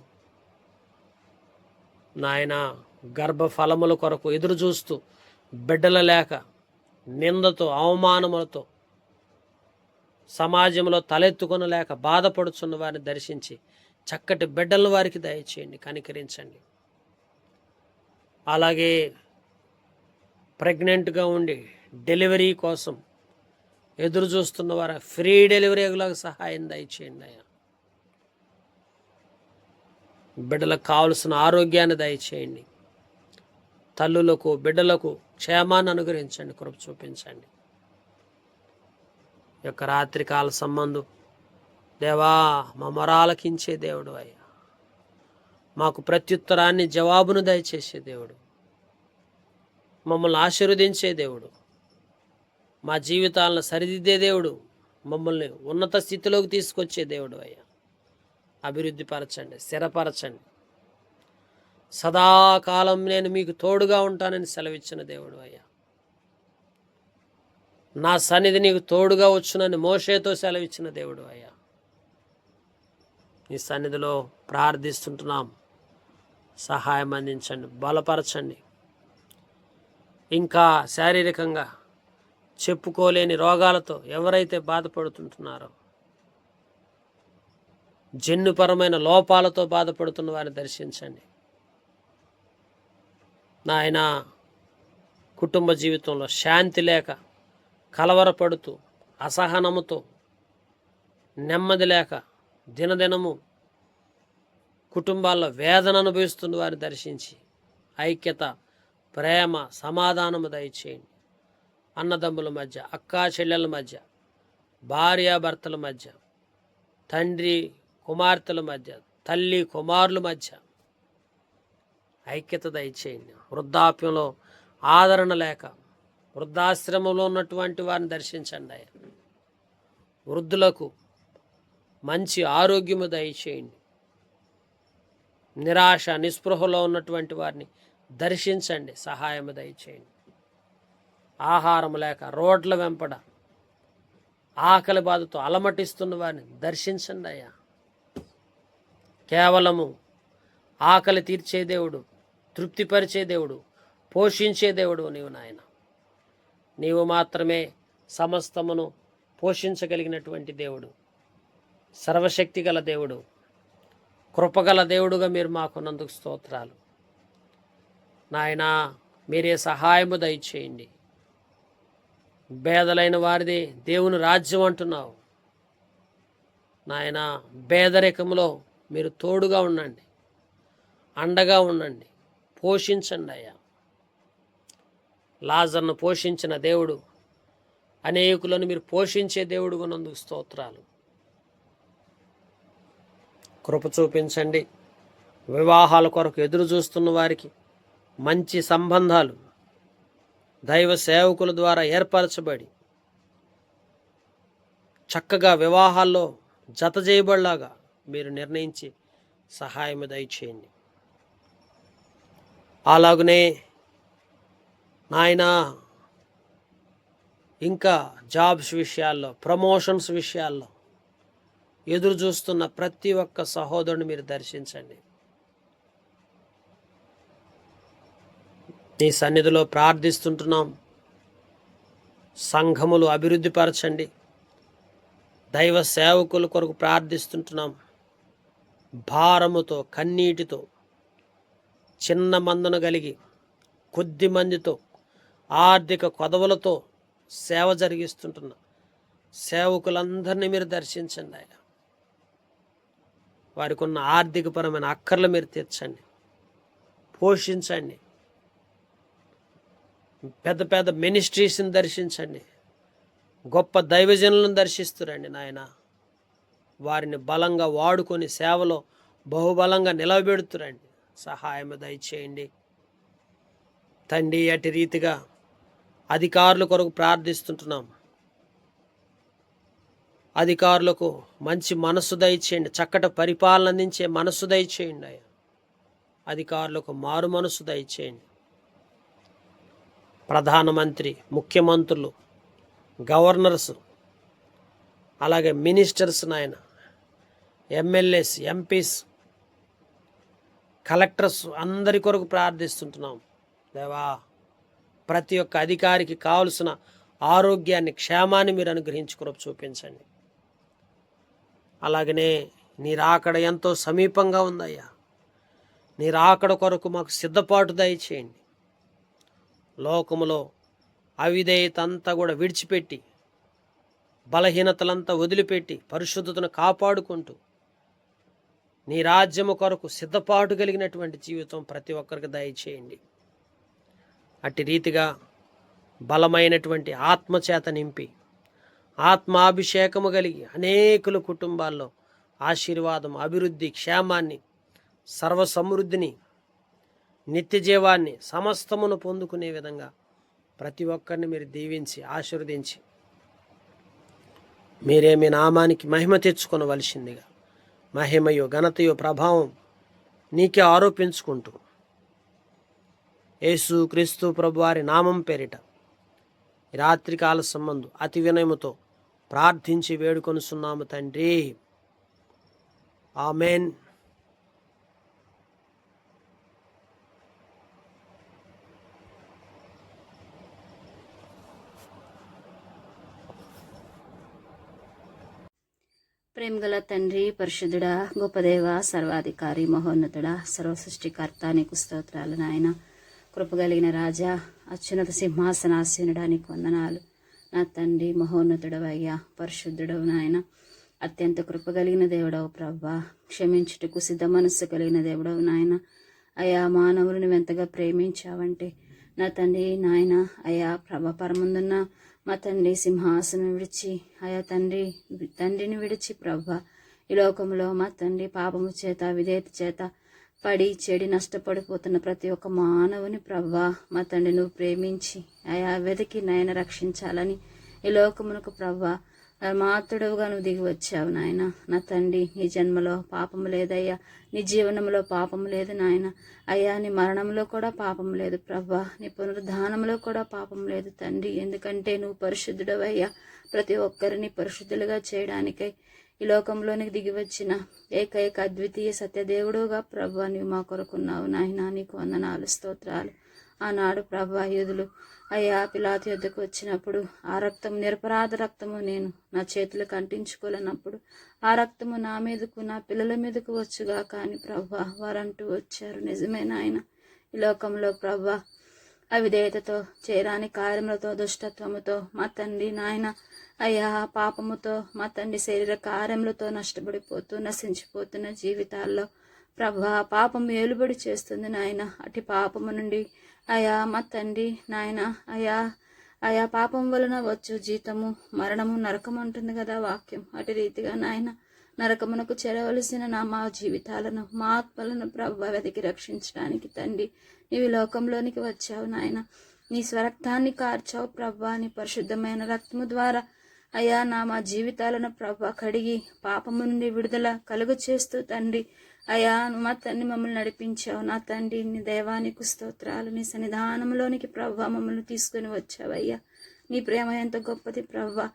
నాయన. గర్భఫలముల కొరకు ఎదురు చూస్తూ బిడ్డల లేక నిందతో, అవమానములతో సమాజంలో తలెత్తుకొన లేక బాధపడుచున్న వారిని దర్శించి చక్కటి బిడ్డలను వారికి దయచేయండి, కనికరించండి. అలాగే ప్రెగ్నెంట్గా ఉండి డెలివరీ కోసం ఎదురు చూస్తున్న వారు ఫ్రీ డెలివరీలకు సహాయం దయచేయండి అయ్యా. బిడ్డలకు కావలసిన ఆరోగ్యాన్ని దయచేయండి. తల్లులకు, బిడ్డలకు క్షేమాన్ని అనుగ్రహించండి, కృప చూపించండి. ఈ యొక్క రాత్రికాల సంబంధం దేవా, మా మొరాలకించే దేవుడు అయ్యా. మాకు ప్రత్యుత్తరాన్ని, జవాబును దయచేసే దేవుడు, మమ్మల్ని ఆశీర్వదించే దేవుడు, మా జీవితాలను సరిదిద్దే దేవుడు, మమ్మల్ని ఉన్నత స్థితిలోకి తీసుకొచ్చే దేవుడు అయ్యా. అభివృద్ధి పరచండి, స్థిరపరచండి. సదాకాలం నేను మీకు తోడుగా ఉంటానని సెలవిచ్చిన దేవుడు అయ్యా. నా సన్నిధి నీకు తోడుగా వచ్చునని మోషేతో సెలవిచ్చిన దేవుడు అయ్యా. నీ సన్నిధిలో ప్రార్థిస్తుంటున్నాం. సహాయం అందించండి, బలపరచండి. ఇంకా శారీరకంగా చెప్పుకోలేని రోగాలతో ఎవరైతే బాధపడుతుంటున్నారో, జన్యుపరమైన లోపాలతో బాధపడుతున్న వారిని దర్శించండి నాయన. కుటుంబ జీవితంలో శాంతి లేక కలవరపడుతూ, అసహనముతో, నెమ్మది లేక దినదినము కుటుంబాల్లో వేదన అనుభవిస్తున్న వారిని దర్శించి ఐక్యత, ప్రేమ, సమాధానము దయచేయండి. అన్నదమ్ముల మధ్య, అక్కా చెల్లెల మధ్య, భార్యాభర్తల మధ్య, తండ్రి కుమార్తెల మధ్య, తల్లి కుమారుల మధ్య ఐక్యత దయచేయండి. వృద్ధాప్యంలో ఆదరణ లేక వృద్ధాశ్రమంలో ఉన్నటువంటి వారిని దర్శించండి. వృద్ధులకు మంచి ఆరోగ్యము దయచేయండి. నిరాశ నిస్పృహలో ఉన్నటువంటి వారిని దర్శించండి, సహాయము దయచేయండి. ఆహారం లేక రోడ్ల వెంపడ ఆకలి బాధతో అలమటిస్తున్న వారిని దర్శించండి అయ్యా. కేవలము ఆకలి తీర్చే దేవుడు, తృప్తిపరిచే దేవుడు, పోషించే దేవుడు నీవు నాయన. నీవు మాత్రమే సమస్తమును పోషించగలిగినటువంటి దేవుడు, సర్వశక్తి గల దేవుడు, కృపగల దేవుడుగా మీరు మాకున్నందుకు స్తోత్రాలు నాయనా. మీరే సహాయము దయచేయండి. పేదలైన వారిది దేవుని రాజ్యం అంటున్నావు నాయన. పేదరికంలో మీరు తోడుగా ఉండండి, అండగా ఉండండి, పోషించండి అయ్యా. లాజర్ను పోషించిన దేవుడు, అనేకులను మీరు పోషించే దేవుడు ఉన్నందుకు స్తోత్రాలు. కృప చూపించండి. వివాహాల కొరకు ఎదురు చూస్తున్న వారికి మంచి సంబంధాలు దైవ సేవకుల ద్వారా ఏర్పరచబడి చక్కగా వివాహాల్లో జత చేయబడలాగా మీరు నిర్ణయించి సహాయం దయచేయండి. అలాగనే నాయన ఇంకా జాబ్స్ విషయాల్లో, ప్రమోషన్స్ విషయాల్లో ఎదురు చూస్తున్న ప్రతి ఒక్క సహోదరుని మీరు దర్శించండి. నీ సన్నిధిలో ప్రార్థిస్తుంటున్నాం. సంఘములు అభివృద్ధి పరచండి. దైవ సేవకుల కొరకు ప్రార్థిస్తుంటున్నాం. భారముతో, కన్నీటితో, చిన్న మందును కలిగి కొద్ది మందితో, ఆర్థిక కొదవలతో సేవ జరిగిస్తుంటున్న సేవకులందరినీ మీరు దర్శించండి ఆయన. వారికి ఉన్న ఆర్థికపరమైన అక్కర్లు మీరు తీర్చండి, పోషించండి. పెద్ద పెద్ద మినిస్ట్రీస్ని దర్శించండి. గొప్ప దైవజనులను దర్శిస్తురండి నాయన. వారిని బలంగా వాడుకొని సేవలో బహుబలంగా నిలబెడుతురండి. సహాయం దయచేయండి తండ్రి. అటు రీతిగా అధికారుల కొరకు ప్రార్థిస్తుంటున్నాం. అధికారులకు మంచి మనస్సు దయచేయండి, చక్కటి పరిపాలన అందించే మనస్సు దయచేయండి అయ్యా. అధికారులకు మారు మనస్సు దయచేయండి. ప్రధానమంత్రి, ముఖ్యమంత్రులు, గవర్నర్స్, అలాగే మినిస్టర్స్ నాయన, ఎమ్మెల్యేస్, ఎంపీస్, కలెక్టర్స్ అందరి కొరకు ప్రార్థిస్తుంటున్నాం దేవా. ప్రతి ఒక్క అధికారికి కావలసిన ఆరోగ్యాన్ని, క్షేమాన్ని మీరు అనుగ్రహించి కృప చూపించండి. అలాగనే నీ రాకడ ఎంతో సమీపంగా ఉందయ్యా. నీ రాకడ కొరకు మాకు సిద్ధపాటు దయచేయండి. లోకములో అవిధేయత అంతా కూడా విడిచిపెట్టి, బలహీనతలంతా వదిలిపెట్టి, పరిశుద్ధతను కాపాడుకుంటూ నీ రాజ్యము కొరకు సిద్ధపాటు కలిగినటువంటి జీవితం ప్రతి ఒక్కరికి దయచేయండి. అట్టి రీతిగా బలమైనటువంటి ఆత్మచేత నింపి, ఆత్మాభిషేకము కలిగి అనేకుల కుటుంబాల్లో ఆశీర్వాదం, అభివృద్ధి, క్షేమాన్ని, సర్వసమృద్ధిని, నిత్య జీవాన్ని సమస్తమును పొందుకునే విధంగా ప్రతి ఒక్కరిని మీరు దీవించి ఆశీర్వదించి మీరే మీ నామానికి మహిమ తెచ్చుకొనవలసిందిగా, మహిమయో ఘనతయో ప్రభావం నీకే ఆరోపించుకుంటూ యేసు క్రీస్తు ప్రభువారి నామం పేరిట ఈ రాత్రికాల సంబంధం అతి వినయముతో ప్రార్థించి వేడుకొనుచున్నాము తండ్రి. ఆమెన్. ప్రేమగల తండ్రి, పరిశుద్ధుడా, గొప్పదేవ, సర్వాధికారి, మహోన్నతుడా, సర్వసృష్టికర్త, నీకు స్తోత్రాలు నాయన. కృపగలిగిన రాజా, అత్యున్నత సింహాసనాసీనుడా, నీకు వందనాలు. నా తండ్రి, మహోన్నతుడవయ్యా, పరిశుద్ధుడవు నాయన, అత్యంత కృపగలిగిన దేవుడవు ప్రభా, క్షమించుటకు సిద్ధ మనస్సు కలిగిన దేవుడవు నాయన. అయా మానవులను ఎంతగా ప్రేమించావంటే నా తండ్రి నాయన, అయా ప్రభ పరముందున్న మా తండ్రి సింహాసనం విడిచి, అయా తండ్రిని విడిచి ప్రభ ఈ లోకంలో మా తండ్రి పాపము చేత విధేయత చేత పడి చెడి నష్టపడిపోతున్న ప్రతి ఒక్క మానవుని ప్రభా మా తండ్రి నువ్వు ప్రేమించి అయా వెతికి నాయన రక్షించాలని ఈ లోకమునకు ప్రభా మాతుడుగా నువ్వు దిగి వచ్చావు నాయన. నా తండ్రి, నీ జన్మలో పాపం లేదయ్యా, నీ జీవనంలో పాపం లేదు నాయన. అయ్యా, నీ మరణంలో కూడా పాపం లేదు ప్రభా, నీ పునరుద్ధానంలో కూడా పాపం లేదు తండ్రి. ఎందుకంటే నువ్వు పరిశుద్ధుడవయ్యా. ప్రతి ఒక్కరిని పరిశుద్ధులుగా చేయడానికై ఈ లోకంలోనికి దిగి వచ్చిన ఏకైక అద్వితీయ సత్యదేవుడుగా ప్రభా నీవు మా కొరకున్నావు నాయన. నీకు వందనాలు, స్తోత్రాలు. ఆనాడు ప్రభా యూదులు అయ్యా పిలాతు యొద్దకు వచ్చినప్పుడు ఆ రక్తం నిరపరాధ రక్తము నేను నా చేతులకు అంటించుకోలేనప్పుడు ఆ రక్తము నా మీదకు నా పిల్లల మీదకు వచ్చుగా కానీ ప్రభా వారంటూ వచ్చారు. నిజమే నాయన. ఈ లోకంలో ప్రభా అవిధేయతతో, చేయరాని కార్యములతో, దుష్టత్వముతో మా తండ్రి నాయన అయ్యా పాపముతో మా తండ్రి శరీర కార్యములతో నష్టపడిపోతూ నశించిపోతున్న జీవితాల్లో ప్రభా పాపం ఏలుబడి చేస్తుంది నాయన. అటు పాపము నుండి అయా మా తండ్రి నాయన అయా పాపం వలన వచ్చు జీతము మరణము, నరకం ఉంటుంది కదా వాక్యం. అటు రీతిగా నాయన నరకమునకు చేరవలసిన మా జీవితాలను మా ఆత్మలను ప్రభా వెతికి రక్షించడానికి తండ్రి నీవు లోకంలోనికి వచ్చావు నాయన. నీ స్వరక్తాన్ని కార్చావు ప్రభా. నీ పరిశుద్ధమైన రక్తము ద్వారా అయా మా జీవితాలను ప్రభా కడిగి పాపము నుండి విడుదల కలుగు చేస్తూ తండ్రి అయా మా తండ్రి మమ్మల్ని నడిపించావు. నా తండ్రి నీ దైవానికి స్తోత్రాలు. నీ సన్నిధానంలోనికి ప్రభా మమ్మల్ని తీసుకుని వచ్చావయ్యా. నీ ప్రేమ ఎంత గొప్పది ప్రభా,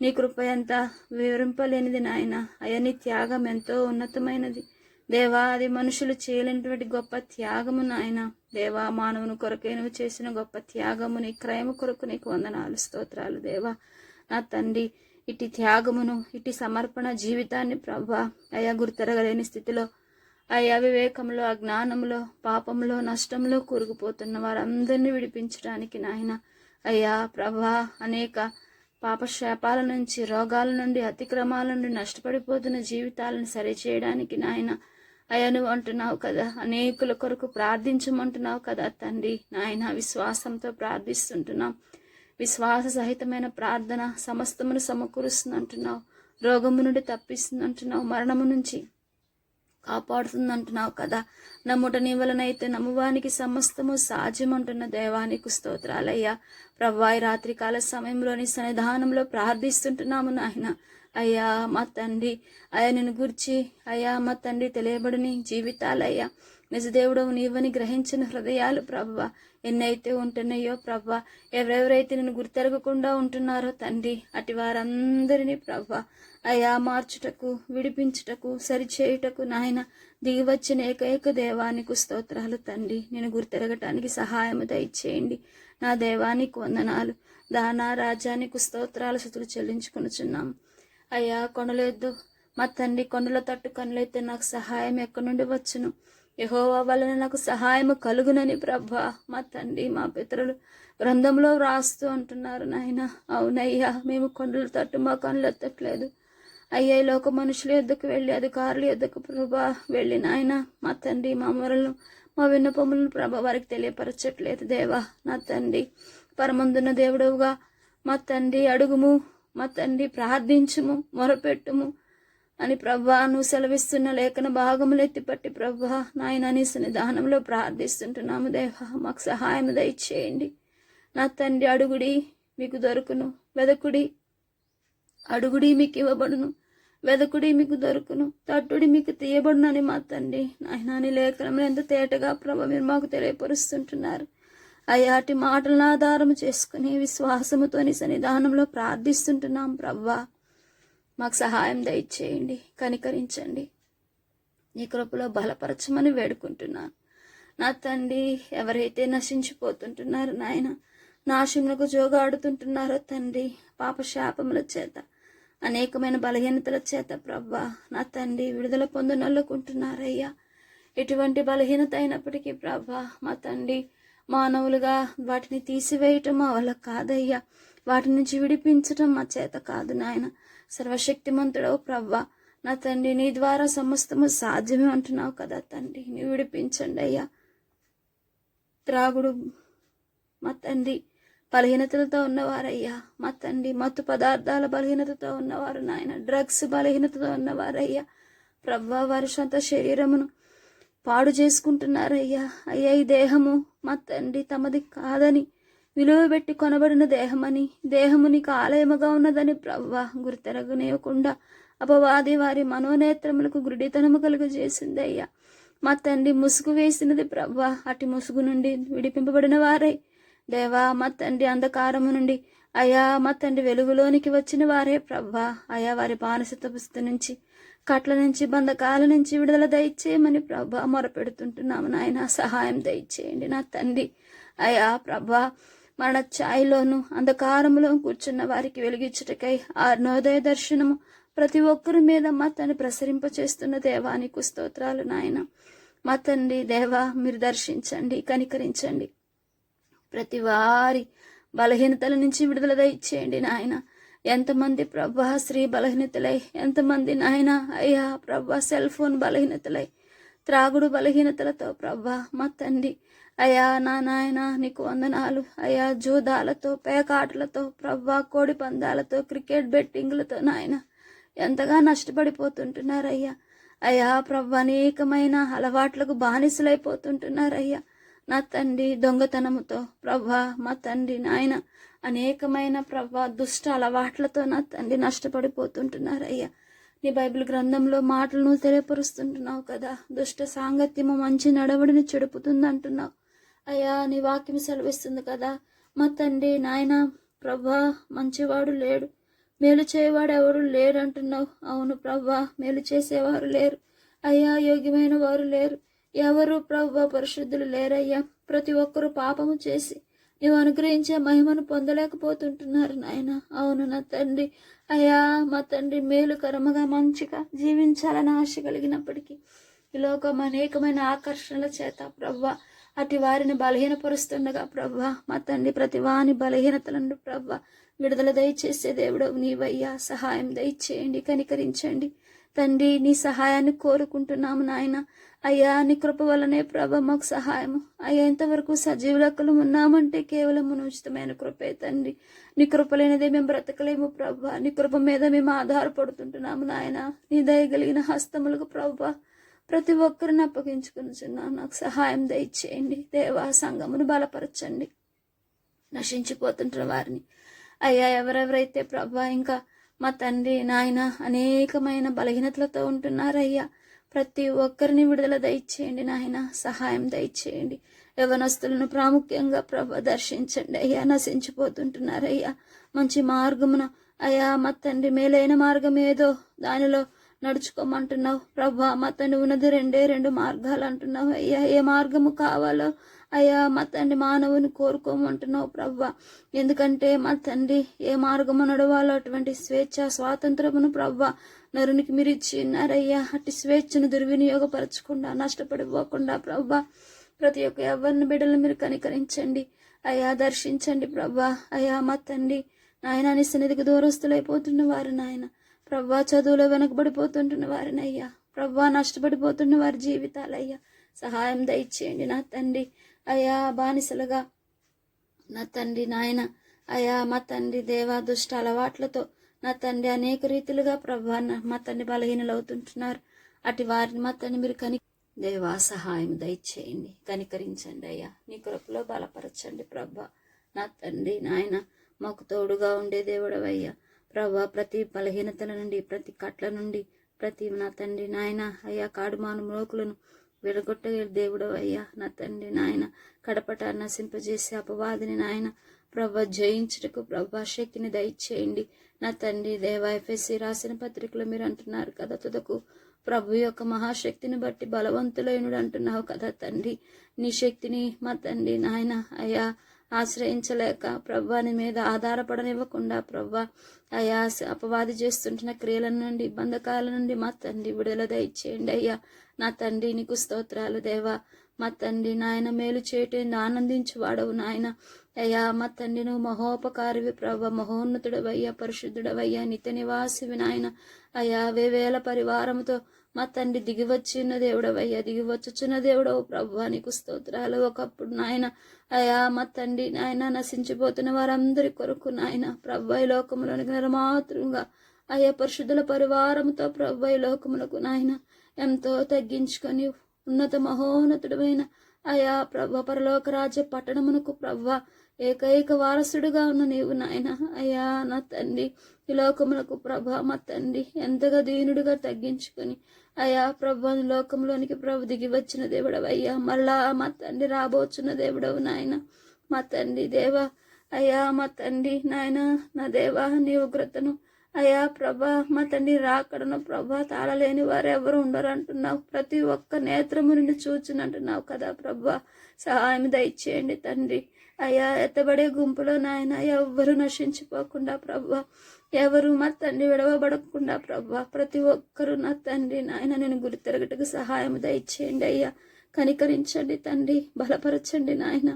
నీ కృప ఎంత వివరింపలేనిది నాయన. అయ్యా నీ త్యాగం ఎంతో ఉన్నతమైనది దేవా. అది మనుషులు చేయలేనటువంటి గొప్ప త్యాగము నాయన. దేవా మానవుని కొరకే నువ్వు చేసిన గొప్ప త్యాగము, నీ క్రయము కొరకు నీకు వందనాలు, స్తోత్రాలు దేవా. నా తండ్రి ఇటు త్యాగమును ఇటు సమర్పణ జీవితాన్ని ప్రభా అయా గుర్తెరగలేని స్థితిలో అయ్యా వివేకంలో, అజ్ఞానంలో, పాపంలో, నష్టంలో కూరుకుపోతున్న వారందరినీ విడిపించడానికి నాయన అయ్యా ప్రభా అనేక పాపశాపాల నుంచి, రోగాల నుండి, అతిక్రమాల నుండి నష్టపడిపోతున్న జీవితాలను సరిచేయడానికి నాయన అయ్యా నువ్వు అంటున్నావు కదా, అనేకుల కొరకు ప్రార్థించమంటున్నావు కదా తండ్రి నాయన. విశ్వాసంతో ప్రార్థిస్తుంటున్నాం. విశ్వాస సహితమైన ప్రార్థన సమస్తమును సమకూరుస్తుంది అంటున్నావు. రోగము నుండి తప్పిస్తుంది అంటున్నావు. మరణము నుంచి కాపాడుతుంది అంటున్నావు కదా. నమ్ముట నీ వలనైతే నమ్మువానికి సమస్తము సాధ్యమంటున్న దేవానికి స్తోత్రాలయ్యా. ప్రభా ఈ రాత్రికాల సమయంలోని సన్నిధానంలో ప్రార్థిస్తుంటున్నాము నాయన. అయ్యా మా తండ్రి అయ్యా నిన్ను గురించి అయ్యా మా తండ్రి తెలియబడిని జీవితాలయ్యా నిజదేవుడవు నీవని గ్రహించిన హృదయాలు ప్రభా ఎన్నైతే ఉంటున్నాయో ప్రభా, ఎవరెవరైతే నేను గుర్తెరగకుండా ఉంటున్నారో తండ్రి అటు వారందరినీ ప్రభా అయా మార్చుటకు, విడిపించుటకు, సరిచేయుటకు నాయన దిగి వచ్చిన ఏకైక దేవానికి స్తోత్రాలు తండ్రి. నేను గుర్తెరగటానికి సహాయము దయచేయండి నా దేవానికి వందనాలు. దానా రాజానికి స్తోత్రాలు స్తుతులు చెల్లించుకొనుచున్నాము అయ్యా. కొండలెద్దు మా తండ్రి, కొండల తట్టు కనులైతే నాకు సహాయం ఎక్కడి నుండి వచ్చును? యెహోవా వలన నాకు సహాయము కలుగునని ప్రభా మా తండ్రి మా పితరులు గ్రంథంలో వ్రాస్తూ అంటున్నారు నాయన. అవునయ్యా, మేము కొండల తట్టు మా కనులు ఎత్తట్లేదు అయ్యా. ఈ లోక మనుషుల యొద్దకు వెళ్ళి, అధికారుల యొద్దకు ప్రభా వెళ్ళి నాయన మా తండ్రి మా మొరలను, మా విన్నపములను ప్రభా వారికి తెలియపరచట్లేదు దేవా. నా తండ్రి పరమందున్న దేవుడవుగా మా తండ్రి అడుగుము, మా తండ్రి ప్రార్థించుము, మొరపెట్టుము అని ప్రభా నువ్వు సెలవిస్తున్న లేఖన భాగములు ఎత్తిపట్టి ప్రభా నాయన నీ సన్నిధానంలో ప్రార్థిస్తుంటున్నాము దేవా. మాకు సహాయం దయచేయండి నా తండ్రి. అడుగుడి మీకు దొరుకును, వెదకుడి అడుగుడి మీకు ఇవ్వబడును, వెదకుడి మీకు దొరుకును, తట్టుడి మీకు తీయబడునని మా తండ్రి నాయన నీ లేఖనంలో ఎంత తేటగా ప్రభా మీరు మాకు తెలియపరుస్తుంటున్నారు. అయాటి మాటలను ఆధారం చేసుకుని విశ్వాసముతో నీ సన్నిధానంలో ప్రార్థిస్తుంటున్నాం ప్రభా. మాకు సహాయం దయచేయండి, కనికరించండి, నీ కృపలో బలపరచమని వేడుకుంటున్నాను నా తండ్రి. ఎవరైతే నశించిపోతుంటున్నారో నాయన, నాశనకు జోగాడుతుంటున్నారో తండ్రి పాపశాపముల చేత అనేకమైన బలహీనతల చేత ప్రభా నా తండ్రి విడుదల పొందనొల్లుకుంటున్నారయ్యా. ఎటువంటి బలహీనత అయినప్పటికీ ప్రభా మా తండ్రి మానవులుగా వాటిని తీసివేయటం మా వల్ల కాదయ్యా. వాటి నుంచి విడిపించటం మా చేత కాదు నాయన. సర్వశక్తిమంతుడవు ప్రభా నా తండ్రి, నీ ద్వారా సమస్తము సాధ్యమే అంటున్నావు కదా తండ్రి. నీ విడిపించండి అయ్యా. త్రాగుడు మా తండ్రి బలహీనతలతో ఉన్నవారయ్యా. మా తండ్రి మత్తు పదార్థాల బలహీనతతో ఉన్నవారు నాయన. డ్రగ్స్ బలహీనతతో ఉన్నవారయ్యా ప్రభా, వారి సొంత శరీరమును పాడు చేసుకుంటున్నారయ్యా. అయ్యా ఈ దేహము మా తండ్రి తమది కాదని, విలువ పెట్టి కొనబడిన దేహమని, దేహము నీకు ఆలయముగా ఉన్నదని ప్రభా గుర్తెరగనివ్వకుండా అపవాది వారి మనోనేత్రములకు గురుడితనము కలుగజేసింది అయ్యా. మా తండ్రి ముసుగు వేసినది ప్రభా. అటు ముసుగు నుండి విడిపింపబడిన వారై దేవా మా తండ్రి అంధకారము నుండి అయా మా తండ్రి వెలుగులోనికి వచ్చిన వారే ప్రభా. అయా వారి బానిసత్వ నుంచి, కట్ల నుంచి, బంధకాల నుంచి విడుదల దయచేయమని ప్రభా మొరపెడుతుంటున్నాము నాయన. సహాయం దయచేయండి నా తండ్రి. అయా ప్రభా మరణ ఛాయలోను అంధకారములో కూర్చున్న వారికి వెలుగిచ్చుటకై అరుణోదయ దర్శనము ప్రతి ఒక్కరి మీద మా తండ్రి ప్రసరింపచేస్తున్న దేవానికి స్తోత్రాలు నాయన. మా తండ్రి దేవా మీరు దర్శించండి, కనికరించండి. ప్రతి వారి బలహీనతల నుంచి విడుదల దయచేయండి నాయన. ఎంతమంది ప్రభా స్త్రీ బలహీనతలై, ఎంతమంది నాయన అయ్యా ప్రభా సెల్ ఫోన్ బలహీనతలై, త్రాగుడు బలహీనతలతో ప్రభా మా తండ్రి అయ్యా నా నాయన నీకు వందనాలు. అయ్యా జూదాలతో, పేకాటలతో ప్రభా, కోడి పందాలతో, క్రికెట్ బెట్టింగ్లతో నాయన ఎంతగా నష్టపడిపోతుంటున్నారయ్యా. అయ్యా ప్రభా అనేకమైన అలవాట్లకు బానిసలైపోతుంటున్నారయ్యా నా తండ్రి. దొంగతనముతో ప్రభా మా తండ్రి నాయన అనేకమైన ప్రభా దుష్ట అలవాట్లతో నా తండ్రి నష్టపడిపోతుంటున్నారయ్యా. నీ బైబిల్ గ్రంథంలో మాటలను తెలియపరుస్తుంటున్నావు కదా. దుష్ట సాంగత్యము మంచి నడవడిని చెడుపుతుందంటున్నావు అయ్యా. నీ వాక్యం సెలవిస్తుంది కదా మా తండ్రి నాయన ప్రభా మంచివాడు లేడు, మేలు చేయవాడు ఎవరు లేరు అంటున్నావు. అవును ప్రభా, మేలు చేసేవారు లేరు అయ్యా, యోగ్యమైన వారు లేరు, ఎవరు ప్రభా పరిశుద్ధులు లేరయ్యా. ప్రతి ఒక్కరూ పాపము చేసి నీవు అనుగ్రహించే మహిమను పొందలేకపోతుంటున్నారు నాయన. అవును నా తండ్రి అయ్యా మా తండ్రి మేలుకరముగా మంచిగా జీవించాలని ఆశ కలిగినప్పటికీ ఈ లోకం అనేకమైన ఆకర్షణల చేత ప్రభా అటు వారిని బలహీనపరుస్తుండగా ప్రభా మా తండ్రి ప్రతి వాని బలహీనతలను ప్రభా విడుదల దయచేసే దేవుడవు నీవయ్యా. సహాయం దయచేయండి, కనికరించండి తండ్రి. నీ సహాయాన్ని కోరుకుంటున్నాము నాయన. అయ్యా నీ కృప వల్లనే ప్రభా మాకు సహాయము అయ్యా. ఇంతవరకు సజీవ లెక్కలు ఉన్నామంటే కేవలం ఉచితమైన కృపే తండ్రి. నీ కృప లేనిదే మేము బ్రతకలేము ప్రభా. నీ కృప మీద మేము ఆధారపడుతుంటున్నాము నాయన. నీ దయగలిగిన హస్తములకు ప్రభా ప్రతి ఒక్కరిని అప్పగించుకునిచున్నాను. నాకు సహాయం దయచేయండి దేవా. సంఘమును బలపరచండి, నశించిపోతుంటున్న వారిని అయ్యా ఎవరెవరైతే ప్రభా ఇంకా మా తండ్రి నాయన అనేకమైన బలహీనతలతో ఉంటున్నారయ్యా, ప్రతి ఒక్కరిని విడుదల దయచేయండి నాయన. సహాయం దయచేయండి. యవనస్తులను ప్రాముఖ్యంగా ప్రభా దర్శించండి అయ్యా. నశించిపోతుంటున్నారయ్యా. మంచి మార్గమున అయ్యా మా తండ్రి మేలైన మార్గం ఏదో దానిలో నడుచుకోమంటున్నావు ప్రభా. మా తండ్రి ఉన్నది రెండు మార్గాలు అంటున్నావు అయ్యా. ఏ మార్గము కావాలో అయ్యా మా తండ్రి మానవుని కోరుకోమంటున్నావు ప్రభా. ఎందుకంటే మా తండ్రి ఏ మార్గము నడవాలో అటువంటి స్వేచ్ఛ స్వాతంత్రమును ప్రభా నరునికి మీరు ఇచ్చి ఉన్నారయ్యా. అట్టి స్వేచ్ఛను దుర్వినియోగపరచకుండా నష్టపడిపోకుండా ప్రభా ప్రతి ఒక్క ఎవరిని బిడ్డలను మీరు కనికరించండి అయ్యా. దర్శించండి ప్రభా. అయ్యా మా తండ్రి నాయన నీ సన్నిధికి దూరస్తులైపోతున్న వారు నాయన ప్రభా, చదువులో వెనకబడిపోతుంటున్న వారిని అయ్యా ప్రభా, నష్టపడిపోతున్న వారి జీవితాలయ్యా సహాయం దయచేయండి నా తండ్రి. అయ్యా బానిసలుగా నా తండ్రి నాయన అయ్యా మా తండ్రి దేవా దుష్ట అలవాట్లతో నా తండ్రి అనేక రీతిలుగా ప్రభా మా తండ్రి బలహీనలవుతుంటున్నారు. అటు వారిని మా తండ్రి మీరు దేవా సహాయం దయచేయండి, కనికరించండి అయ్యా. నీ కృపలో బలపరచండి ప్రభా. నా తండ్రి నాయన మాకు తోడుగా ఉండే దేవుడవయ్యా ప్రభా. ప్రతి బలహీనతల నుండి, ప్రతి కట్ల నుండి, ప్రతి నా తండ్రి నాయన అయ్యా కాడుమాను మ్రోకులను విడగొట్టగల దేవుడు అయ్యా. నా తండ్రి నాయన కడపట నశింపజేసే అపవాదిని నాయన ప్రభా జయించుటకు ప్రభా శక్తిని దయచేయండి నా తండ్రి దేవా. ఎఫెసీ రాసిన పత్రికలో మీరు అంటున్నారు కదా తుదకు ప్రభు యొక్క మహాశక్తిని బట్టి బలవంతులైనడు అంటున్నావు కదా తండ్రి. నీ శక్తిని మా తండ్రి నాయన అయ్యా ఆశ్రయించలేక ప్రభా నీ మీద ఆధారపడనివ్వకుండా ప్రభా అయా అపవాది చేస్తుంటున్న క్రియల నుండి బంధకాల నుండి మా తండ్రి విడుదల దయచేయండి అయ్యా. నా తండ్రి నీకు స్తోత్రాలు దేవా. మా తండ్రి నాయన మేలు చేయటం ఆనందించువాడవు నాయన అయ్యా. మా తండ్రి నువ్వు మహోపకారివి ప్రభ, మహోన్నతుడవయ్యా, పరిశుద్ధుడవయ్యా, నిత్య నివాసివి నాయన అయ్యా. వేవేల పరివారంతో మా తండ్రి దిగివచ్చిన దేవుడవయ్యా, దిగివచ్చుచున్న దేవుడవు ప్రభా నీకు స్తోత్రాలు. ఒకప్పుడు నాయన అయ్యా మా తండ్రి నాయన నశించిపోతున్న వారందరి కొరకు నాయన ప్రభా ఈ లోకములోనికి నరమాత్రంగా అయ్యా పరిశుద్ధుల పరివారంతో ప్రభా ఈ లోకములకు నాయన ఎంతో తగ్గించుకొని ఉన్నత మహోన్నతుడమైన అయా ప్రభ పరలోక రాజ్య పట్టణమునకు ప్రభ ఏకైక వారసుడుగా ఉన్న నీవు నాయన అయ్యా. నా తండ్రి ఈ లోకములకు ప్రభ మా తండ్రి ఎంతగా దీనుడిగా తగ్గించుకొని అయా ప్రభ లోకంలోనికి ప్రభు దిగి వచ్చిన దేవుడవయ్యా. మరలా మా తండ్రి రాబోచున్న దేవుడవు నాయన మా తండ్రి దేవా అయ్యా. మా తండ్రి నాయన నా దేవా నీ ఉగ్రతను అయ్యా ప్రభా మా తండ్రి రాకడను ప్రభా తాళలేని వారు ఎవరు ఉండరు అంటున్నావు. ప్రతి ఒక్క నేత్రము నుండి చూచునంటున్నావు కదా ప్రభా. సహాయం దయచేయండి తండ్రి అయ్యా. ఎత్తబడే గుంపులో నాయన ఎవ్వరు నశించిపోకుండా ప్రభా, ఎవరు మా తండ్రి విడవబడకుండా ప్రభా, ప్రతి ఒక్కరూ నా తండ్రి నాయన నేను గురి తిరగటకు సహాయం దయచేయండి అయ్యా. కనికరించండి తండ్రి, బలపరచండి నాయన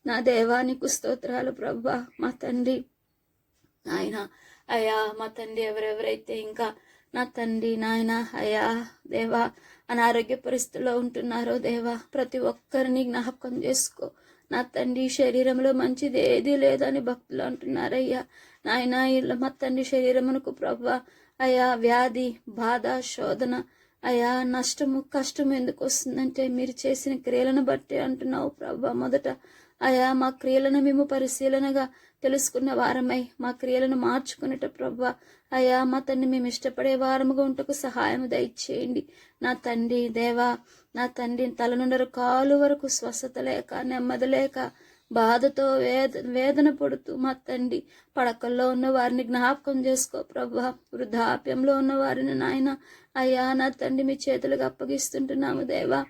నా దేవానికి స్తోత్రాలు ప్రభా. మా తండ్రి నాయన అయ్యా మా తండ్రి ఎవరెవరైతే ఇంకా నా తండ్రి నాయన అయ్యా దేవా అనారోగ్య పరిస్థితుల్లో ఉంటున్నారో దేవా ప్రతి ఒక్కరిని జ్ఞాపకం చేసుకో. నా తండ్రి శరీరంలో మంచిది ఏది లేదని భక్తులు అంటున్నారయ్యా నాయన. ఇలా మా తండ్రి శరీరమునకు ప్రభా అయ్యా వ్యాధి బాధ శోధన అయ్యా నష్టము కష్టం ఎందుకు వస్తుందంటే మీరు చేసిన క్రియలను బట్టి అంటున్నావు ప్రభా. మొదట అయ్యా మా క్రియలను మేము పరిశీలనగా తెలుసుకున్న వారమై మా క్రియలను మార్చుకునేట ప్రభా అయ్యా మా తండ్రి మేము ఇష్టపడే వారముగా ఉంటకు సహాయం దయచేయండి నా తండ్రి దేవా. నా తండ్రి తల నుండి కాలు వరకు స్వస్థత లేక నెమ్మది లేక బాధతో వేదన పడుతూ మా తండ్రి పడకల్లో ఉన్న వారిని జ్ఞాపకం చేసుకో ప్రభా. వృద్ధాప్యంలో ఉన్న వారిని నాయన అయ్యా నా తండ్రి మీ చేతులకు అప్పగిస్తుంటున్నాము దేవా.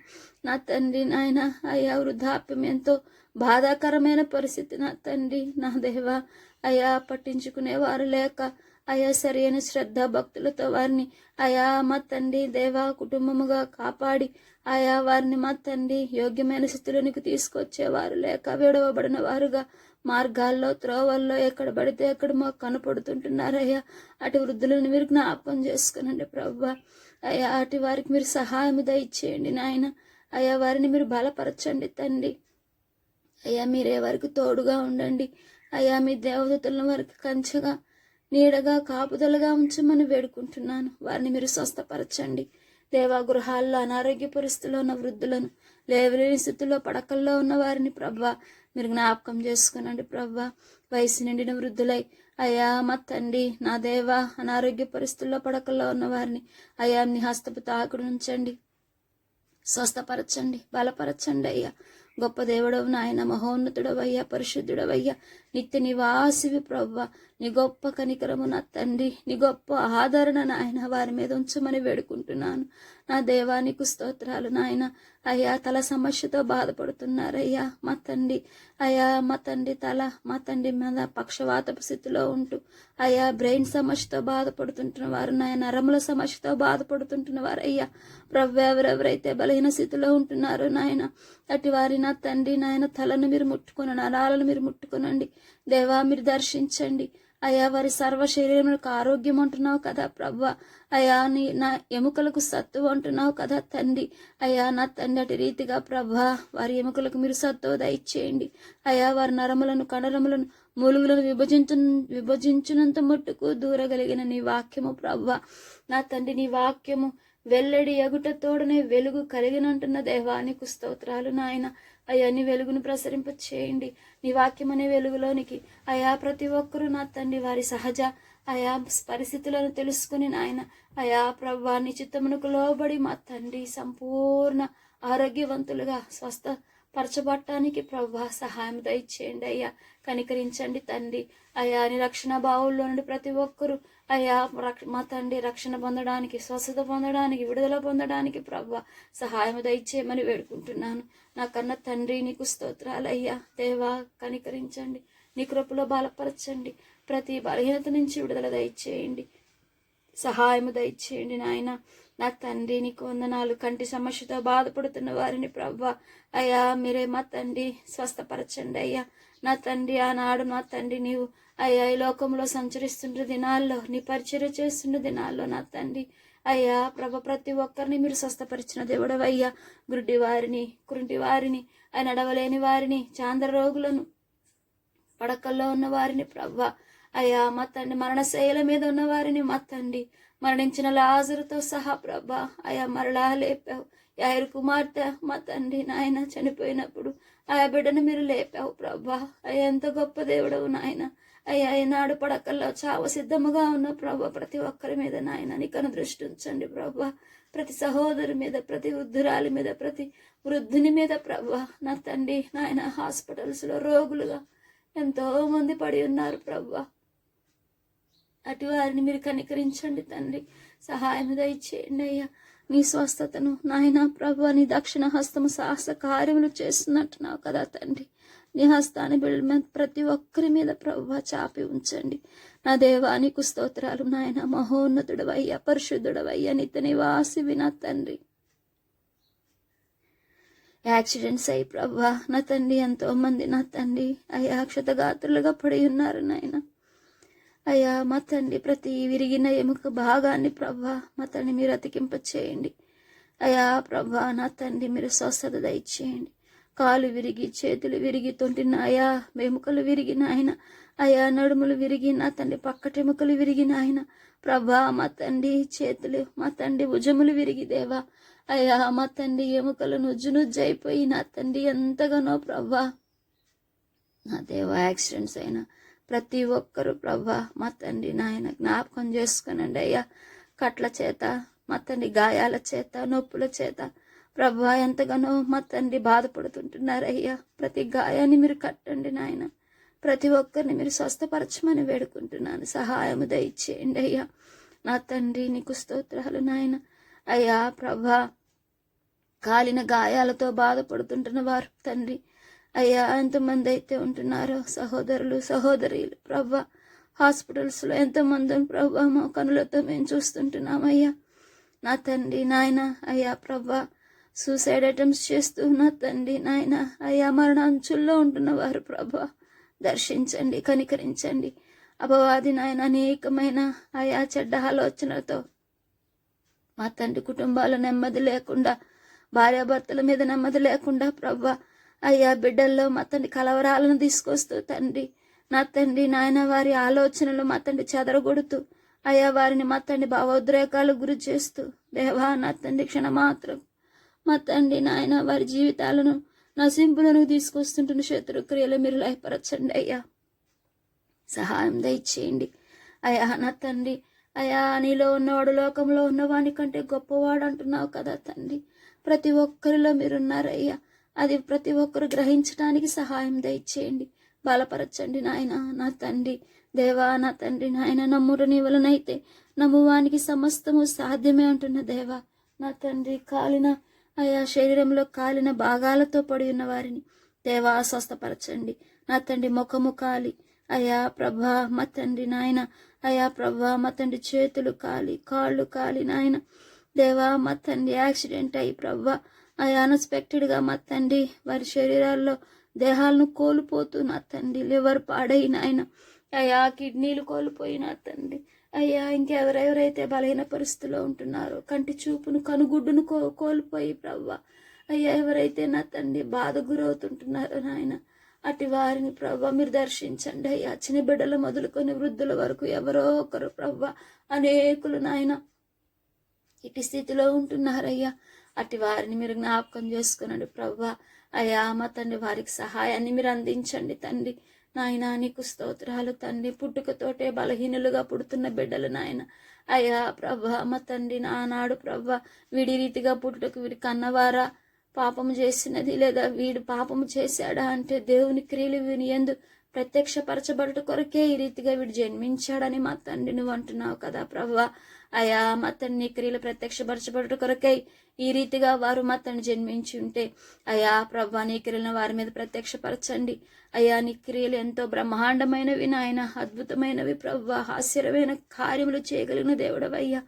నా తండ్రి నాయన అయ్యా వృద్ధాప్యం ఎంతో బాధాకరమైన పరిస్థితి నా తండ్రి నా దేవా అయ్యా. పట్టించుకునేవారు లేక అయ్యా సరైన శ్రద్ధ భక్తులతో వారిని అయ్యా మా తండ్రి దేవా కుటుంబముగా కాపాడి అయ్యా వారిని మా తండ్రి యోగ్యమైన స్థితిలోనికి తీసుకొచ్చేవారు లేక విడవబడిన వారుగా మార్గాల్లో త్రోవల్లో ఎక్కడ పడితే ఎక్కడ మాకు కనపడుతుంటున్నారయ్యా. అటు వృద్ధులను మీరు జ్ఞాపకం చేసుకునండి ప్రభా అయ్యా. అటు వారికి మీరు సహాయం దయచేయండి నాయన అయ్యా. వారిని మీరు బలపరచండి తండ్రి అయ్యా. మీరే వారికి తోడుగా ఉండండి అయ్యా. మీ దేవదూతలను వారికి కంచెగా నీడగా కాపుదలగా ఉంచమని వేడుకుంటున్నాను. వారిని మీరు స్వస్థపరచండి దేవా. గృహాల్లో అనారోగ్య పరిస్థితుల్లో ఉన్న వృద్ధులను లేవలేని స్థితిలో పడకల్లో ఉన్న వారిని ప్రభా మీరు జ్ఞాపకం చేసుకునండి ప్రభా. వయసు నిండిన వృద్ధులై అయ్యా మా తండ్రి నా దేవా అనారోగ్య పరిస్థితుల్లో పడకల్లో ఉన్న వారిని అయ్యా మీ హస్తపు తాకుడు ఉంచండి, స్వస్థపరచండి, బలపరచండి అయ్యా. గొప్ప దేవుడవు నాయన, మహోన్నతుడవయ్యా, పరిశుద్ధుడవయ్యా, నిత్య నివాసివి ప్రవ్వ. నీ గొప్ప కనికరము నా తండ్రి, నీ గొప్ప ఆదరణ నాయన వారి మీద ఉంచమని వేడుకుంటున్నాను. నా దేవానికి స్తోత్రాలు నాయన. అయ్యా తల సమస్యతో బాధపడుతున్నారయ్యా మా తండ్రి. అయ్యా మా తండ్రి మా తండ్రి మీద పక్షవాతపు స్థితిలో ఉంటూ అయ్యా బ్రెయిన్ సమస్యతో బాధపడుతుంటున్న వారు నాయన, నరముల సమస్యతో బాధపడుతుంటున్న వారు అయ్యా ప్రభు. ఎవరెవరైతే బలహీన స్థితిలో ఉంటున్నారో నాయన అటు వారి నా తండ్రి నాయన తలను మీరు ముట్టుకుని నరాలను మీరు ముట్టుకునండి దేవా. మీరు దర్శించండి అయ్యా. వారి సర్వ శరీరములకు ఆరోగ్యం అంటున్నావు కదా ప్రభు. అయ్యా నా ఎముకలకు సత్తువ అంటున్నావు కదా తండ్రి. అయ్యా నా తండ్రి అటు రీతిగా ప్రభా వారి ఎముకలకు మీరు సత్తువ దయచేయండి అయ్యా. వారి నరములను కండరములను మూలుగులను విభజించినంత మట్టుకు దూరగలిగిన నీ వాక్యము ప్రభా. నా తండ్రి నీ వాక్యము వెల్లడి ఎగుట తోడనే వెలుగు కలిగినంటున్న దేవానికి స్తోత్రాలు నాయన. అయ్యా నీ వెలుగును ప్రసరింప చేయండి. నీ వాక్యం అనే వెలుగులోనికి అయా ప్రతి ఒక్కరూ నా తండ్రి వారి సహజ అయా పరిస్థితులను తెలుసుకుని నాయన అయా ప్రభా నీ చిత్తమునకు లోబడి మా తండ్రి సంపూర్ణ ఆరోగ్యవంతులుగా స్వస్థ పరచబట్టడానికి ప్రభా సహాయం దయచేయండి అయ్యా. కనికరించండి తండ్రి. అయ్యా నీ రక్షణ భావుల్లో నుండి ప్రతి ఒక్కరూ అయ్యా మా తండ్రి రక్షణ పొందడానికి, స్వస్థత పొందడానికి, విడుదల పొందడానికి ప్రభా సహాయం దయచేయమని వేడుకుంటున్నాను. నా కన్న తండ్రి నీకు స్తోత్రాలయ్యా. దేవా కనికరించండి, నీ కృపలో బలపరచండి, ప్రతి బలహీనత నుంచి విడుదల దయచేయండి, సహాయము దయచేయండి నాయన. నా తండ్రి నీకు వందనాలు. కంటి సమస్యతో బాధపడుతున్న వారిని ప్రభా అయ్యా మీరే మా తండ్రి స్వస్థపరచండి అయ్యా. నా తండ్రి ఆనాడు నా తండ్రి నీవు అయ్యా ఈ లోకంలో సంచరిస్తున్న దినాల్లో, నీ పరిచర్య చేస్తున్న దినాల్లో నా తండ్రి అయ్యా ప్రభ ప్రతి ఒక్కరిని మీరు స్వస్థపరిచిన దేవుడవయ్యా. గుడ్డి వారిని, కుంటి వారిని, నడవలేని వారిని, చాంద్ర రోగులను, పడకల్లో ఉన్న వారిని ప్రభా అయ్యా మా తండ్రి, మరణశైల మీద ఉన్న వారిని మా తండ్రి, మరణించిన లాజరుతో సహా ప్రభా అయ్యా మరలా లేపావు. యాయిరు కుమార్తె మా తండ్రి నాయన చనిపోయినప్పుడు ఆయా బిడ్డను మీరు లేపావు ప్రభా. అయ్యా ఎంత గొప్ప దేవుడవు నాయన. అయ్యా ఈనాడు పడకల్లో చావ సిద్ధముగా ఉన్న ప్రభా ప్రతి ఒక్కరి మీద నాయన నీ కను దృష్టి ఉంచండి ప్రభా. ప్రతి సహోదరి మీద, ప్రతి వృద్ధురాలి మీద, ప్రతి వృద్ధుని మీద ప్రభా నా తండ్రి నాయన. హాస్పిటల్స్లో రోగులుగా ఎంతో మంది పడి ఉన్నారు ప్రభా. అటు వారిని మీరు కనికరించండి తండ్రి, సహాయం దయచేయండి అయ్యా. నీ స్వస్థతను నాయన ప్రభా నీ దక్షిణ హస్తము సాహస కార్యములు చేస్తున్నట్టున్నావు కదా తండ్రి. నీ హస్తాన్ని బిడ్డ ప్రతి ఒక్కరి మీద ప్రభా చాపి ఉంచండి. నా దేవా నీకు స్తోత్రాలు నాయన. మహోన్నతుడవయ్యా, పరిశుద్ధుడవయ్యా, నిత్య నివాసివి నా తండ్రి. యాక్సిడెంట్స్ అయ్యి ప్రభా నా తండ్రి ఎంతో మంది నా తండ్రి అయ్యా క్షతగాత్రులుగా పడి ఉన్నారు నాయన. అయ్యా మా తండ్రి ప్రతి విరిగిన ఎముక భాగాన్ని ప్రభా మా తండ్రి మీరు అతికింప చేయండి అయ్యా. ప్రభా నా తండ్రి మీరు స్వస్థత దయచేయండి. కాలు విరిగి, చేతులు విరిగి, తొంటిన అయ్యా ఎముకలు విరిగిన ఆయన అయ్యా, నడుములు విరిగి నా తండ్రి పక్కటెముకలు విరిగిన ఆయన ప్రభా మా తండ్రి, చేతులు మా తండ్రి భుజములు విరిగి దేవా అయ్యా మా తండ్రి ఎముకలు నుజ్జు అయిపోయి నా తండ్రి ఎంతగానో ప్రభా నా దేవా యాక్సిడెంట్స్ అయినా ప్రతి ఒక్కరు ప్రభా మా తండ్రి నాయన జ్ఞాపకం చేసుకునండి అయ్యా. కట్ల చేత మా తండ్రి, గాయాల చేత, నొప్పుల చేత ప్రభా ఎంతగానో మా తండ్రి బాధపడుతుంటున్నారు అయ్యా. ప్రతి గాయాన్ని మీరు కట్టండి నాయన. ప్రతి ఒక్కరిని మీరు స్వస్థపరచమని వేడుకుంటున్నాను. సహాయము దయచేయండి అయ్యా. నా తండ్రి నీకు స్తోత్రాలు నాయన. అయ్యా ప్రభా కాలిన గాయాలతో బాధపడుతుంటున్న వారు తండ్రి అయ్యా ఎంతమంది అయితే ఉంటున్నారో సహోదరులు, సహోదరులు ప్రభా హాస్పిటల్స్లో ఎంతమంది ప్రభా మా కనులతో మేము చూస్తుంటున్నామయ్యా. నా తండ్రి నాయన అయ్యా ప్రభా సూసైడ్ అటెంప్ట్స్ చేస్తూ నా తండ్రి నాయన అయ్యా మరణాంచుల్లో ఉంటున్నవారు ప్రభా దర్శించండి, కనికరించండి. అపవాది నాయన అనేకమైన అయా చెడ్డ ఆలోచనలతో మా తండ్రి కుటుంబాలు నెమ్మది లేకుండా, భార్యాభర్తల మీద నెమ్మది లేకుండా ప్రభా అయ్యా బిడ్డల్లో మా తండ్రి కలవరాలను తీసుకొస్తూ తండ్రి నా తండ్రి నాయన వారి ఆలోచనలు మా తండ్రి చెదరగొడుతూ అయ్యా వారిని మా తండ్రి భావోద్రేకాలు గురి చేస్తూ దేవా నా తండ్రి క్షణమాత్రం మా తండ్రి నాయన వారి జీవితాలను నశింపులను తీసుకొస్తుంటున్న శత్రు క్రియలు మీరు లయపరచండి అయ్యా. సహాయం దయచేయండి అయ్యా. నా తండ్రి అయ్యా నీలో ఉన్నవాడు లోకంలో ఉన్నవాని కంటే గొప్పవాడు అంటున్నావు కదా తండ్రి. ప్రతి ఒక్కరిలో మీరున్నారయ్యా. అది ప్రతి ఒక్కరు గ్రహించడానికి సహాయం దయచేయండి, బలపరచండి నాయన. నా తండ్రి దేవా నా తండ్రి నాయన నమ్ముడు నీ వలనైతే నమ్మువానికి సమస్తము సాధ్యమే అంటున్న దేవా నా తండ్రి. కాలిన అయా శరీరంలో కాలిన భాగాలతో పడి ఉన్న వారిని దేవా స్వస్థపరచండి నా తండ్రి. ముఖము కాలి అయా ప్రభా మా తండ్రి నాయన అయా ప్రభా మా తండ్రి చేతులు కాలి, కాళ్ళు కాలి నాయన దేవా మా తండ్రి యాక్సిడెంట్ అయ్యి ప్రభా అయా అన్ఎక్స్పెక్టెడ్గా మా తండ్రి వారి శరీరాల్లో దేహాలను కోల్పోతూ నా తండ్రి లివర్ పాడైన ఆయన అయ్యా, కిడ్నీలు కోల్పోయిన తండ్రి అయ్యా, ఇంకెవరెవరైతే బలహీన పరిస్థితిలో ఉంటున్నారో కంటి చూపును, కనుగుడ్డును కోల్పోయి ప్రభా అయ్యా ఎవరైతే నా తండ్రి బాధ గురవుతుంటున్నారో నాయన అటు వారిని ప్రభా మీరు దర్శించండి అయ్యా. చిన్న బిడ్డలు మొదలుకొని వృద్ధుల వరకు ఎవరో ఒకరు ప్రభా అనేకులు నాయన ఇటు స్థితిలో ఉంటున్నారయ్యా. అటు వారిని మీరు జ్ఞాపకం చేసుకునండి ప్రభా అయ్యా. మా తండ్రి వారికి సహాయాన్ని మీరు అందించండి తండ్రి నాయన. నీకు స్తోత్రాలు తండ్రి. పుట్టుకతోటే బలహీనులుగా పుడుతున్న బిడ్డలు నాయన అయ్యా ప్రభా మా తండ్రి నానాడు ప్రభా వీడి రీతిగా పుట్టుటకు వీరి కన్నవారా పాపము చేసినది లేదా వీడు పాపము చేశాడా అంటే దేవుని క్రియలు వీని యందు ప్రత్యక్షపరచబడుట కొరకే ఈ రీతిగా వీడు జన్మించాడని మా తండ్రి నువ్వు అంటున్నావు కదా ప్రభువా. అయా మా తండ్రి నీ క్రియలు ప్రత్యక్షపరచబడుట కొరకై ఈ రీతిగా వారు మా తండ్రి జన్మించి ఉంటే అయా ప్రభా నీ క్రియలను వారి మీద ప్రత్యక్షపరచండి. అయ్యా నీ క్రియలు ఎంతో బ్రహ్మాండమైనవి నాయన, అద్భుతమైనవి ప్రభువా. ఆశ్చర్యమైన కార్యములు చేయగలిగిన దేవుడవయ్యా,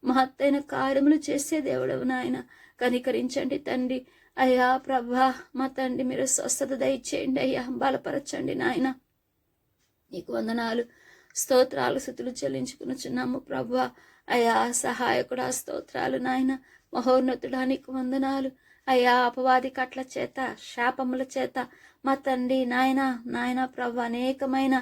మహత్తైన కార్యములు చేసే దేవుడవు నాయన. కనికరించండి తండ్రి. అయ్యా ప్రభా మా తండ్రి మీరు స్వస్థత దయచేయండి అయ్యా, బలపరచండి నాయన. నీకు వందనాలు, స్తోత్రాలు, స్తుతులు చెల్లించుకునిచున్నాము ప్రభా. అయ్యా సహాయకుడా స్తోత్రాలు నాయన. మహోన్నతుడా నీకు వందనాలు అయ్యా. అపవాది కట్ల చేత శాపముల చేత మా తండ్రి నాయన ప్రభా అనేకమైన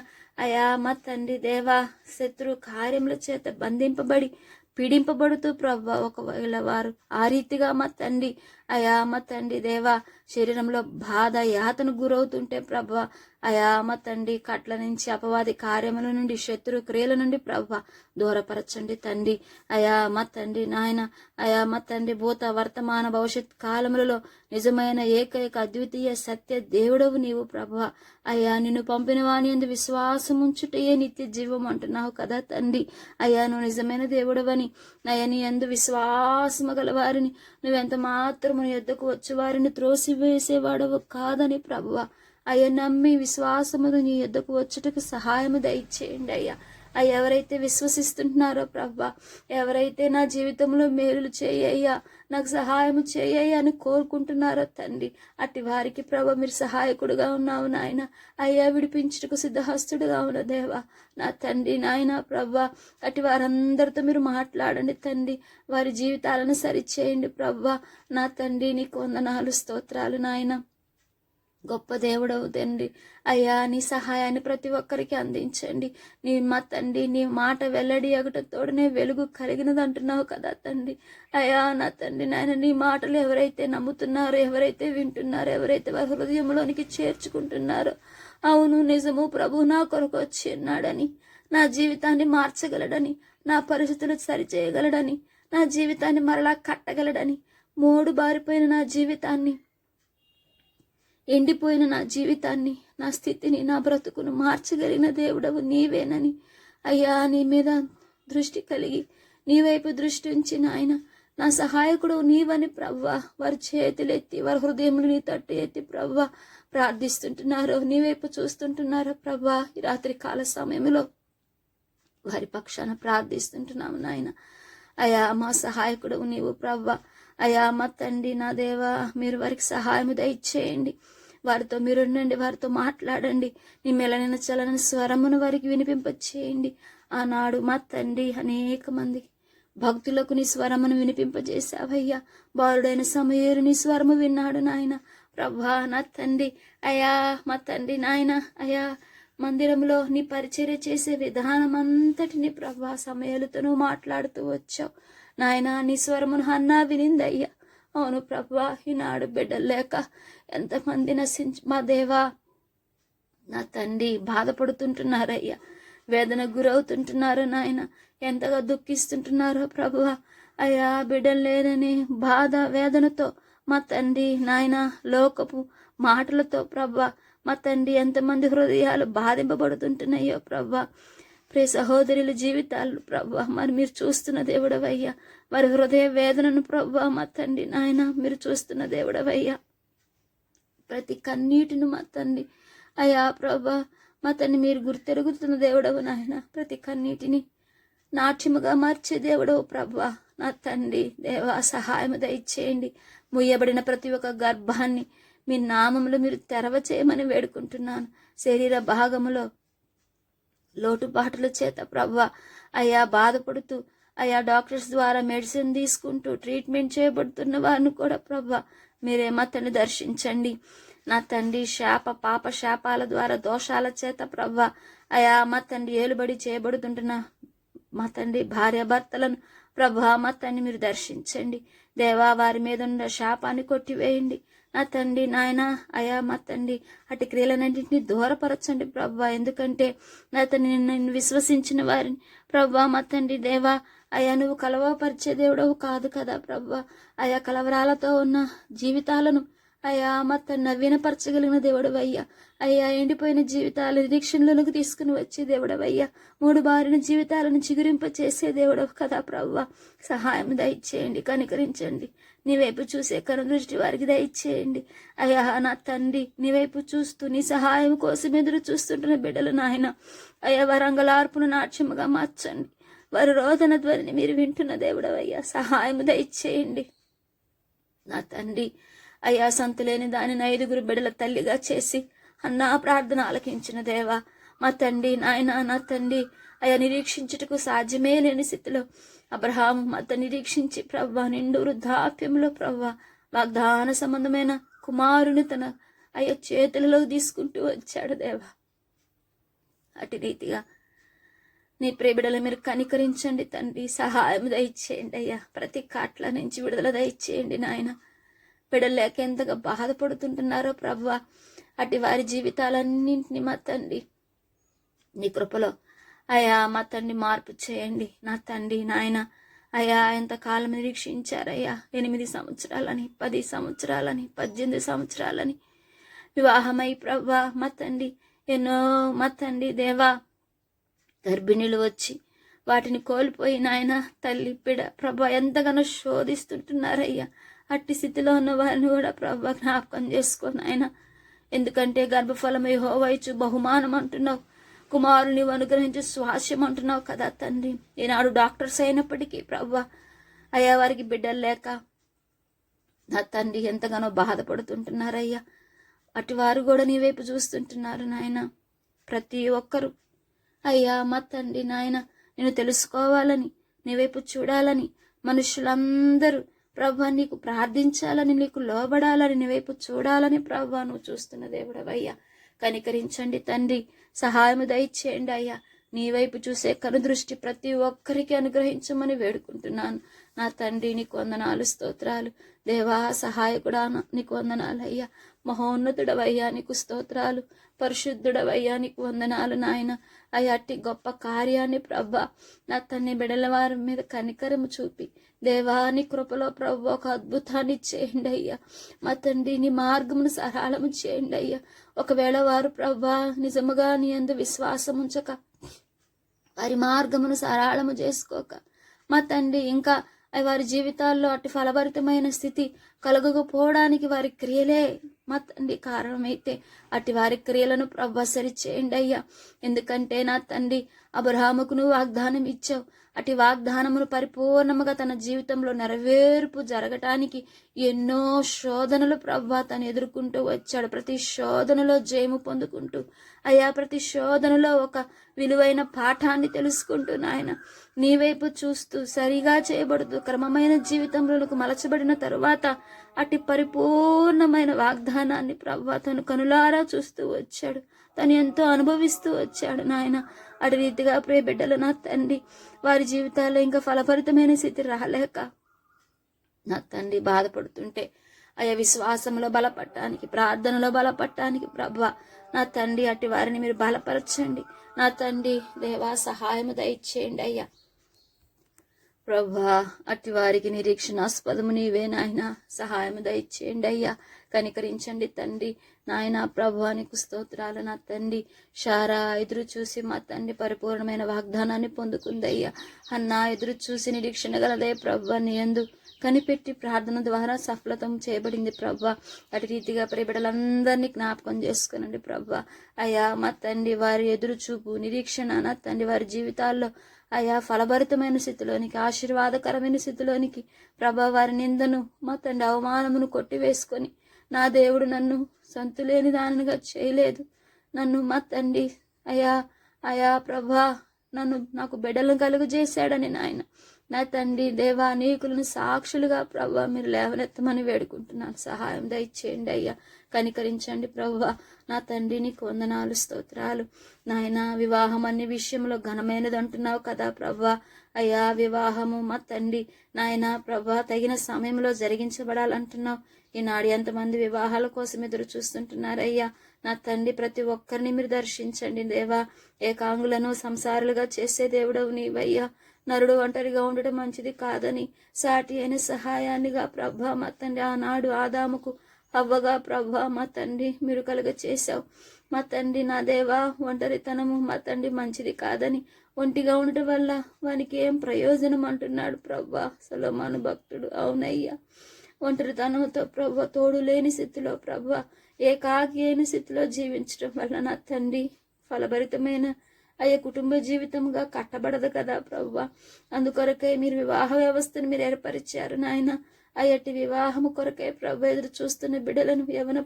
అయ్యా మా తండ్రి దేవా శత్రు కార్యముల చేత బంధింపబడి పీడింపబడుతూ ప్రభా ఒకవేళ వారు ఆ రీతిగా మా తండ్రి అయా మా తండ్రి దేవా శరీరంలో బాధ యాతను గురవుతుంటే ప్రభా అయా మా తండ్రి కట్ల నుంచి అపవాది కార్యముల నుండి శత్రు క్రియల నుండి ప్రభా దూరపరచండి తండ్రి. అయా మా తండ్రి నాయన అయా మా తండ్రి భూత వర్తమాన భవిష్యత్ కాలములలో నిజమైన ఏకైక అద్వితీయ సత్య దేవుడవు నీవు ప్రభా. అయ్యా నిన్ను పంపిన వాని యందు విశ్వాసం ఉంచుటయే నిత్య జీవం అంటున్నావు కదా తండ్రి. అయ్యా నువ్వు నిజమైన దేవుడవని అయ్యా నీ యందు విశ్వాసము గల వారిని నువ్వెంత మాత్రము నీ యొద్దకు వచ్చి వారిని త్రోసివేసేవాడవు కాదని ప్రభువా. అయ్యా నమ్మి విశ్వాసముతో నీ యొద్దకు వచ్చుటకు సహాయము దయచేయండి అయ్యా. ఎవరైతే విశ్వసిస్తుంటున్నారో ప్రభా, ఎవరైతే నా జీవితంలో మేలులు చేయయ్యా, నాకు సహాయము చేయయ్యా అని కోరుకుంటున్నారో తండ్రి, అట్టి వారికి ప్రభా మీరు సహాయకుడుగా ఉన్నావు నాయన. అయ్యా విడిపించుటకు సిద్ధహస్తుడుగా ఉన్న దేవా నా తండ్రి నాయన ప్రభా. అట్టి వారందరితో మీరు మాట్లాడండి తండ్రి, వారి జీవితాలను సరిచేయండి ప్రభా. నా తండ్రి నీకు వందనాలు స్తోత్రాలు నాయన. గొప్ప దేవుడవు తండ్రి. అయ్యా నీ సహాయాన్ని ప్రతి ఒక్కరికి అందించండి. నీ మా తండ్రి నీ మాట వెల్లడి అగుటతోడనే వెలుగు కలిగినది అంటున్నావు కదా తండ్రి. అయ్యా నా తండ్రి నాయన నీ మాటలు ఎవరైతే నమ్ముతున్నారో, ఎవరైతే వింటున్నారో, ఎవరైతే వారి హృదయంలోనికి చేర్చుకుంటున్నారో, అవును నిజము ప్రభు నా కొరకు వచ్చి ఉన్నాడని, నా జీవితాన్ని మార్చగలడని, నా పరిస్థితులు సరిచేయగలడని, నా జీవితాన్ని మరలా కట్టగలడని, మోడు బారిపోయిన నా జీవితాన్ని, ఎండిపోయిన నా జీవితాన్ని, నా స్థితిని, నా బ్రతుకును మార్చగలిగిన దేవుడవు నీవేనని అయ్యా నీ మీద దృష్టి కలిగి నీ వైపు దృష్టి ఉంచి నాయన నా సహాయకుడు నీవని ప్రవ్వా వారి చేతులెత్తి వారి హృదయములు నీ తట్టు ఎత్తి ప్రవ్వా ప్రార్థిస్తుంటున్నారు, నీ వైపు చూస్తుంటున్నారు ప్రవ్వా. ఈ రాత్రి కాల సమయంలో వారి పక్షాన ప్రార్థిస్తుంటున్నాము నాయన. అయా మా సహాయకుడు నీవు ప్రవ్వా. అయా మా తండ్రి నా దేవా మీరు వారికి సహాయం దయచేయండి. వారితో మీరు ఉండండి, వారితో మాట్లాడండి. నీ మెలనైన చలని స్వరమును వారికి వినిపింపచేయండి. ఆనాడు మా తండ్రి అనేక మంది భక్తులకు నీ స్వరమును వినిపింపజేశావయ్యా. బాలుడైన సమయేరు నీ స్వరము విన్నాడు నాయన ప్రభా. నా తండ్రి అయా మా తండ్రి నాయన అయా మందిరంలో నీ పరిచర్య చేసే విధానం అంతటిని ప్రభా సమయాలతో నువ్వు మాట్లాడుతూ వచ్చావు నాయన. నీ స్వరమును హన్నా వినిందయ్యా. అవును ప్రభా ఈనాడు బిడ్డలు లేక ఎంతమంది మా దేవా నా తండ్రి బాధపడుతుంటున్నారయ్యా, వేదన గురవుతుంటున్నారు నాయన. ఎంతగా దుఃఖిస్తుంటున్నారో ప్రభువా. అయ్యా బిడ్డలు లేదని బాధ వేదనతో మా తండ్రి నాయన లోకపు మాటలతో ప్రభా మా తండ్రి ఎంతమంది హృదయాలు బాధింపబడుతుంటున్నాయో ప్రభా. ప్రియ సహోదరుల జీవితాలు ప్రభా మరి మీరు చూస్తున్న దేవుడవయ్యా. వారి హృదయ వేదనను ప్రభా మా తండ్రి నాయన మీరు చూస్తున్న దేవుడవయ్యా. ప్రతి కన్నీటిని మా తండ్రి అయ్యా ప్రభా మా తండ్రి మీరు గుర్తెరుగుతున్న దేవుడవు నాయన. ప్రతి కన్నీటిని నాట్యముగా మార్చే దేవుడవు ప్రభా. నా తండ్రి దేవా సహాయం దయచేయండి. ముయ్యబడిన ప్రతి ఒక్క గర్భాన్ని మీ నామములో మీరు తెరవ చేయమని వేడుకుంటున్నాను. శరీర భాగములో లోటుపాటుల చేత ప్రభా అయ్యా బాధపడుతూ అయ్యా డాక్టర్స్ ద్వారా మెడిసిన్ తీసుకుంటూ ట్రీట్మెంట్ చేయబడుతున్న వారిని కూడా ప్రభా మీరే మా తండ్రి దర్శించండి. నా తండ్రి పాప శాపాల ద్వారా దోషాల చేత ప్రభా అయా మా తండ్రి ఏలుబడి చేయబడుతుంటున్న మా తండ్రి భార్యాభర్తలను ప్రభా మా తండ్రి మీరు దర్శించండి దేవా. వారి మీద ఉన్న శాపాన్ని కొట్టివేయండి నా తండ్రి నాయన. అయా మా తండ్రి అటు క్రియలన్నింటినీ దూరపరచండి ప్రభా. ఎందుకంటే నా తండ్రి నిన్ను విశ్వసించిన వారిని ప్రభా మా తండ్రి దేవా అయ్యా నువ్వు కలవపరిచే దేవుడవు కాదు కదా ప్రభా. అయా కలవరాలతో ఉన్న జీవితాలను అయ్యా నవీనపరచగలిగిన దేవుడవయ్యా. అయ్యా ఎండిపోయిన జీవితాలు నిరీక్షణలోకి తీసుకుని వచ్చే దేవుడవయ్యా. మూడు బారిన జీవితాలను చిగురింప చేసే దేవుడవు కదా ప్రవ్వా. సహాయం దయచేయండి, కనికరించండి. నీ వైపు చూసే కనుదృష్టి వారికి దయచేయండి అయ్యా. నా తండ్రి నీ వైపు చూస్తూ నీ సహాయం కోసం ఎదురు చూస్తుంటున్న బిడ్డలు నాయన అయ్యా వరంగలార్పును నాట్యముగా మార్చండి. వారి రోదన ధ్వనిని మీరు వింటున్న దేవుడవయ్యా. సహాయం దయచేయండి నా తండ్రి. అయ్యా సంతులేని దానిని 5 బిడ్డల తల్లిగా చేసి అన్నా ప్రార్థన ఆలకించిన దేవా మా తండ్రి నాయన. నా తండ్రి అయ్యా నిరీక్షించుటకు సాధ్యమే లేని స్థితిలో అబ్రహాము మత నిరీక్షించి ప్రవ్వా నిండు వృద్ధాప్యంలో ప్రవ్వా వాగ్దాన సంబంధమైన కుమారుని తన అయ్యా చేతులలో తీసుకుంటూ వచ్చాడు దేవా. అటు రీతిగా నీ ప్రియబిడలు మీరు కనికరించండి తండ్రి. సహాయం దయచేయండి అయ్యా. ప్రతి కాట్ల నుంచి విడుదల దయచేయండి నాయన. బిడ్డలు లేక ఎంతగా బాధపడుతుంటున్నారో ప్రవ్వా అటు వారి జీవితాలన్నింటినీ మా తండ్రి నీ కృపలో అయ్యా మా తండ్రి మార్పు చేయండి నా తండ్రి నాయన. అయ్యా ఎంతకాలం నిరీక్షించారయ్యా. 8 సంవత్సరాలని 10 సంవత్సరాలని 18 సంవత్సరాలని వివాహమై ప్రవ్వా మా తండ్రి ఎన్నో మా తండ్రి దేవా గర్భిణీలు వచ్చి వాటిని కోల్పోయి నాయన తల్లి బిడ్డ ప్రభా ఎంతగానో శోధిస్తుంటున్నారయ్యా. అట్టి స్థితిలో ఉన్న వారిని కూడా ప్రభా జ్ఞాపకం చేసుకోను ఆయన. ఎందుకంటే గర్భఫలం యెహోవా ఇచ్చు బహుమానం అంటున్నావు, కుమారుని నీవు అనుగ్రహించు స్వాస్యం అంటున్నావు కదా తండ్రి. ఈనాడు డాక్టర్స్ అయినప్పటికీ ప్రభా అయ్యా వారికి బిడ్డలు లేక నా తండ్రి ఎంతగానో బాధపడుతుంటున్నారయ్యా. అటు వారు కూడా నీ వైపు చూస్తుంటున్నారు నాయన. ప్రతి ఒక్కరూ అయ్యా మా తండ్రి నాయన నేను తెలుసుకోవాలని నీ వైపు చూడాలని మనుషులందరూ ప్రభా నీకు ప్రార్థించాలని నీకు లోబడాలని నీ వైపు చూడాలని ప్రభా నువ్వు చూస్తున్న దేవుడవయ్యా. కనికరించండి తండ్రి. సహాయము దయచేయండి అయ్యా. నీ వైపు చూసే కనుదృష్టి ప్రతి ఒక్కరికి అనుగ్రహించమని వేడుకుంటున్నాను నా తండ్రి. నీకు వందనాలు స్తోత్రాలు దేవా. సహాయకుడా నీకు వందనాలు అయ్యా. మహోన్నతుడవయ్యా నీకు స్తోత్రాలు. పరిశుద్ధుడవయ్యా నీకు వందనాలు నాయన. అయ్యా అట్టి గొప్ప కార్యాన్ని ప్రభా నా తండ్రి బిడల వారి మీద కనికరము చూపి దేవా నీ కృపలో ప్రభు ఒక అద్భుతాన్ని చేయండి అయ్యా. మా తండ్రి నీ మార్గమును సరళము చేయండి అయ్యా. ఒకవేళ వారు ప్రభా నిజముగా నీ యందు విశ్వాసం ఉంచక వారి మార్గమును సరళము చేసుకోక మా తండ్రి ఇంకా వారి జీవితాల్లో అటు ఫలభరితమైన స్థితి కలగకపోవడానికి వారి క్రియలే మా తండ్రి కారణమైతే అటు వారి క్రియలను ప్రభా సరిచేయండి అయ్యా. ఎందుకంటే నా తండ్రి అబ్రహాముకు నువ్వు వాగ్దానం ఇచ్చావు. అటు వాగ్దానమును పరిపూర్ణముగా తన జీవితంలో నెరవేర్పు జరగటానికి ఎన్నో శోధనలు ప్రభా తను ఎదుర్కొంటూ వచ్చాడు. ప్రతి శోధనలో జయము పొందుకుంటూ అయ్యా ప్రతి శోధనలో ఒక విలువైన పాఠాన్ని తెలుసుకుంటూ నాయన నీ వైపు చూస్తూ సరిగా చేయబడుతూ క్రమమైన జీవితంలోకి మలచబడిన తరువాత అటు పరిపూర్ణమైన వాగ్దానాన్ని ప్రభా తను కనులారా చూస్తూ వచ్చాడు. తను ఎంతో అనుభవిస్తూ వచ్చాడు నాయన. అటు రీతిగా ప్రియ బిడ్డలు నా తండ్రి వారి జీవితాల్లో ఇంకా ఫలభరితమైన స్థితి రాలేక నా తండ్రి బాధపడుతుంటే అయ్యా విశ్వాసంలో బలపడటానికి ప్రార్థనలో బలపడటానికి ప్రభా నా తండ్రి అటు వారిని మీరు బలపరచండి నా తండ్రి దేవా. సహాయము దయచేయండి అయ్యా ప్రభా. అటు వారికి నిరీక్షణాస్పదము నీవే నాయన. సహాయము దయచేయండి అయ్యా. కనికరించండి తండ్రి నాయన. ప్రభా నీకు స్తోత్రాలు నా తండ్రి. షారా ఎదురు చూసి మా తండ్రి పరిపూర్ణమైన వాగ్దానాన్ని పొందుకుందయ్యా. అన్నా ఎదురు చూసి నిరీక్షణ గలదే ప్రభా నీ యందు కనిపెట్టి ప్రార్థన ద్వారా సఫలతం చేయబడింది ప్రభా. అటు రీతిగా ప్రియబిడ్డలందరినీ జ్ఞాపకం చేసుకునండి ప్రభా. అయ్యా మా తండ్రి వారి ఎదురు చూపు నిరీక్షణ నా తండ్రి వారి జీవితాల్లో అయా ఫలభరితమైన స్థితిలోనికి ఆశీర్వాదకరమైన స్థితిలోనికి ప్రభా వారి నిందను మా తండ్రి అవమానమును కొట్టివేసుకొని నా దేవుడు నన్ను సంతులేని దానిగా చేయలేదు. నన్ను మా తండ్రి అయా ప్రభా నాకు బిడ్డలను కలుగజేశాడని నాయన నా తండ్రి దేవా అనేకులను సాక్షులుగా ప్రభా మీరు లేవనెత్తమని వేడుకుంటున్నాను. సహాయం దయచేయండి అయ్యా. కనికరించండి ప్రభా నా తండ్రి. నీకు వందనాలు స్తోత్రాలు నాయన. వివాహం అన్ని విషయంలో ఘనమైనది అంటున్నావు కదా ప్రభా. అయ్యా వివాహము మా తండ్రి నాయన ప్రభా తగిన సమయంలో జరిగించబడాలంటున్నావు. ఈనాడు ఎంతమంది వివాహాల కోసం ఎదురు చూస్తుంటున్నారయ్యా నా తండ్రి. ప్రతి ఒక్కరిని మీరు దర్శించండి దేవా. ఏకాంగులను సంసారులుగా చేసే దేవుడవు నీవయ్యా నరుడు ఒంటరిగా ఉండటం మంచిది కాదని సాటి అయిన సహాయాన్నిగా ప్రభా మా తండ్రి ఆనాడు ఆదాముకు అవ్వగా ప్రభా మా తండ్రి మీరు కలుగ చేశావు. మా తండ్రి నా దేవా, ఒంటరితనము మా తండ్రి మంచిది కాదని, ఒంటిగా ఉండటం వల్ల వానికి ఏం ప్రయోజనం అంటున్నాడు ప్రభా సొలొమోను భక్తుడు. అవునయ్యా, ఒంటరితనంతో ప్రభా, తోడు లేని స్థితిలో ప్రభా, ఏకాకి అయిన స్థితిలో జీవించడం వల్ల నా తండ్రి ఫలభరితమైన అయ్యే కుటుంబ జీవితంగా కట్టబడదు కదా ప్రభా. అందుకొరకే మీరు వివాహ వ్యవస్థను మీరు ఏర్పరిచారు నాయన. అయ్యటి వివాహము కొరకే ప్రభు ఎదురు చూస్తున్న బిడ్డలను యవన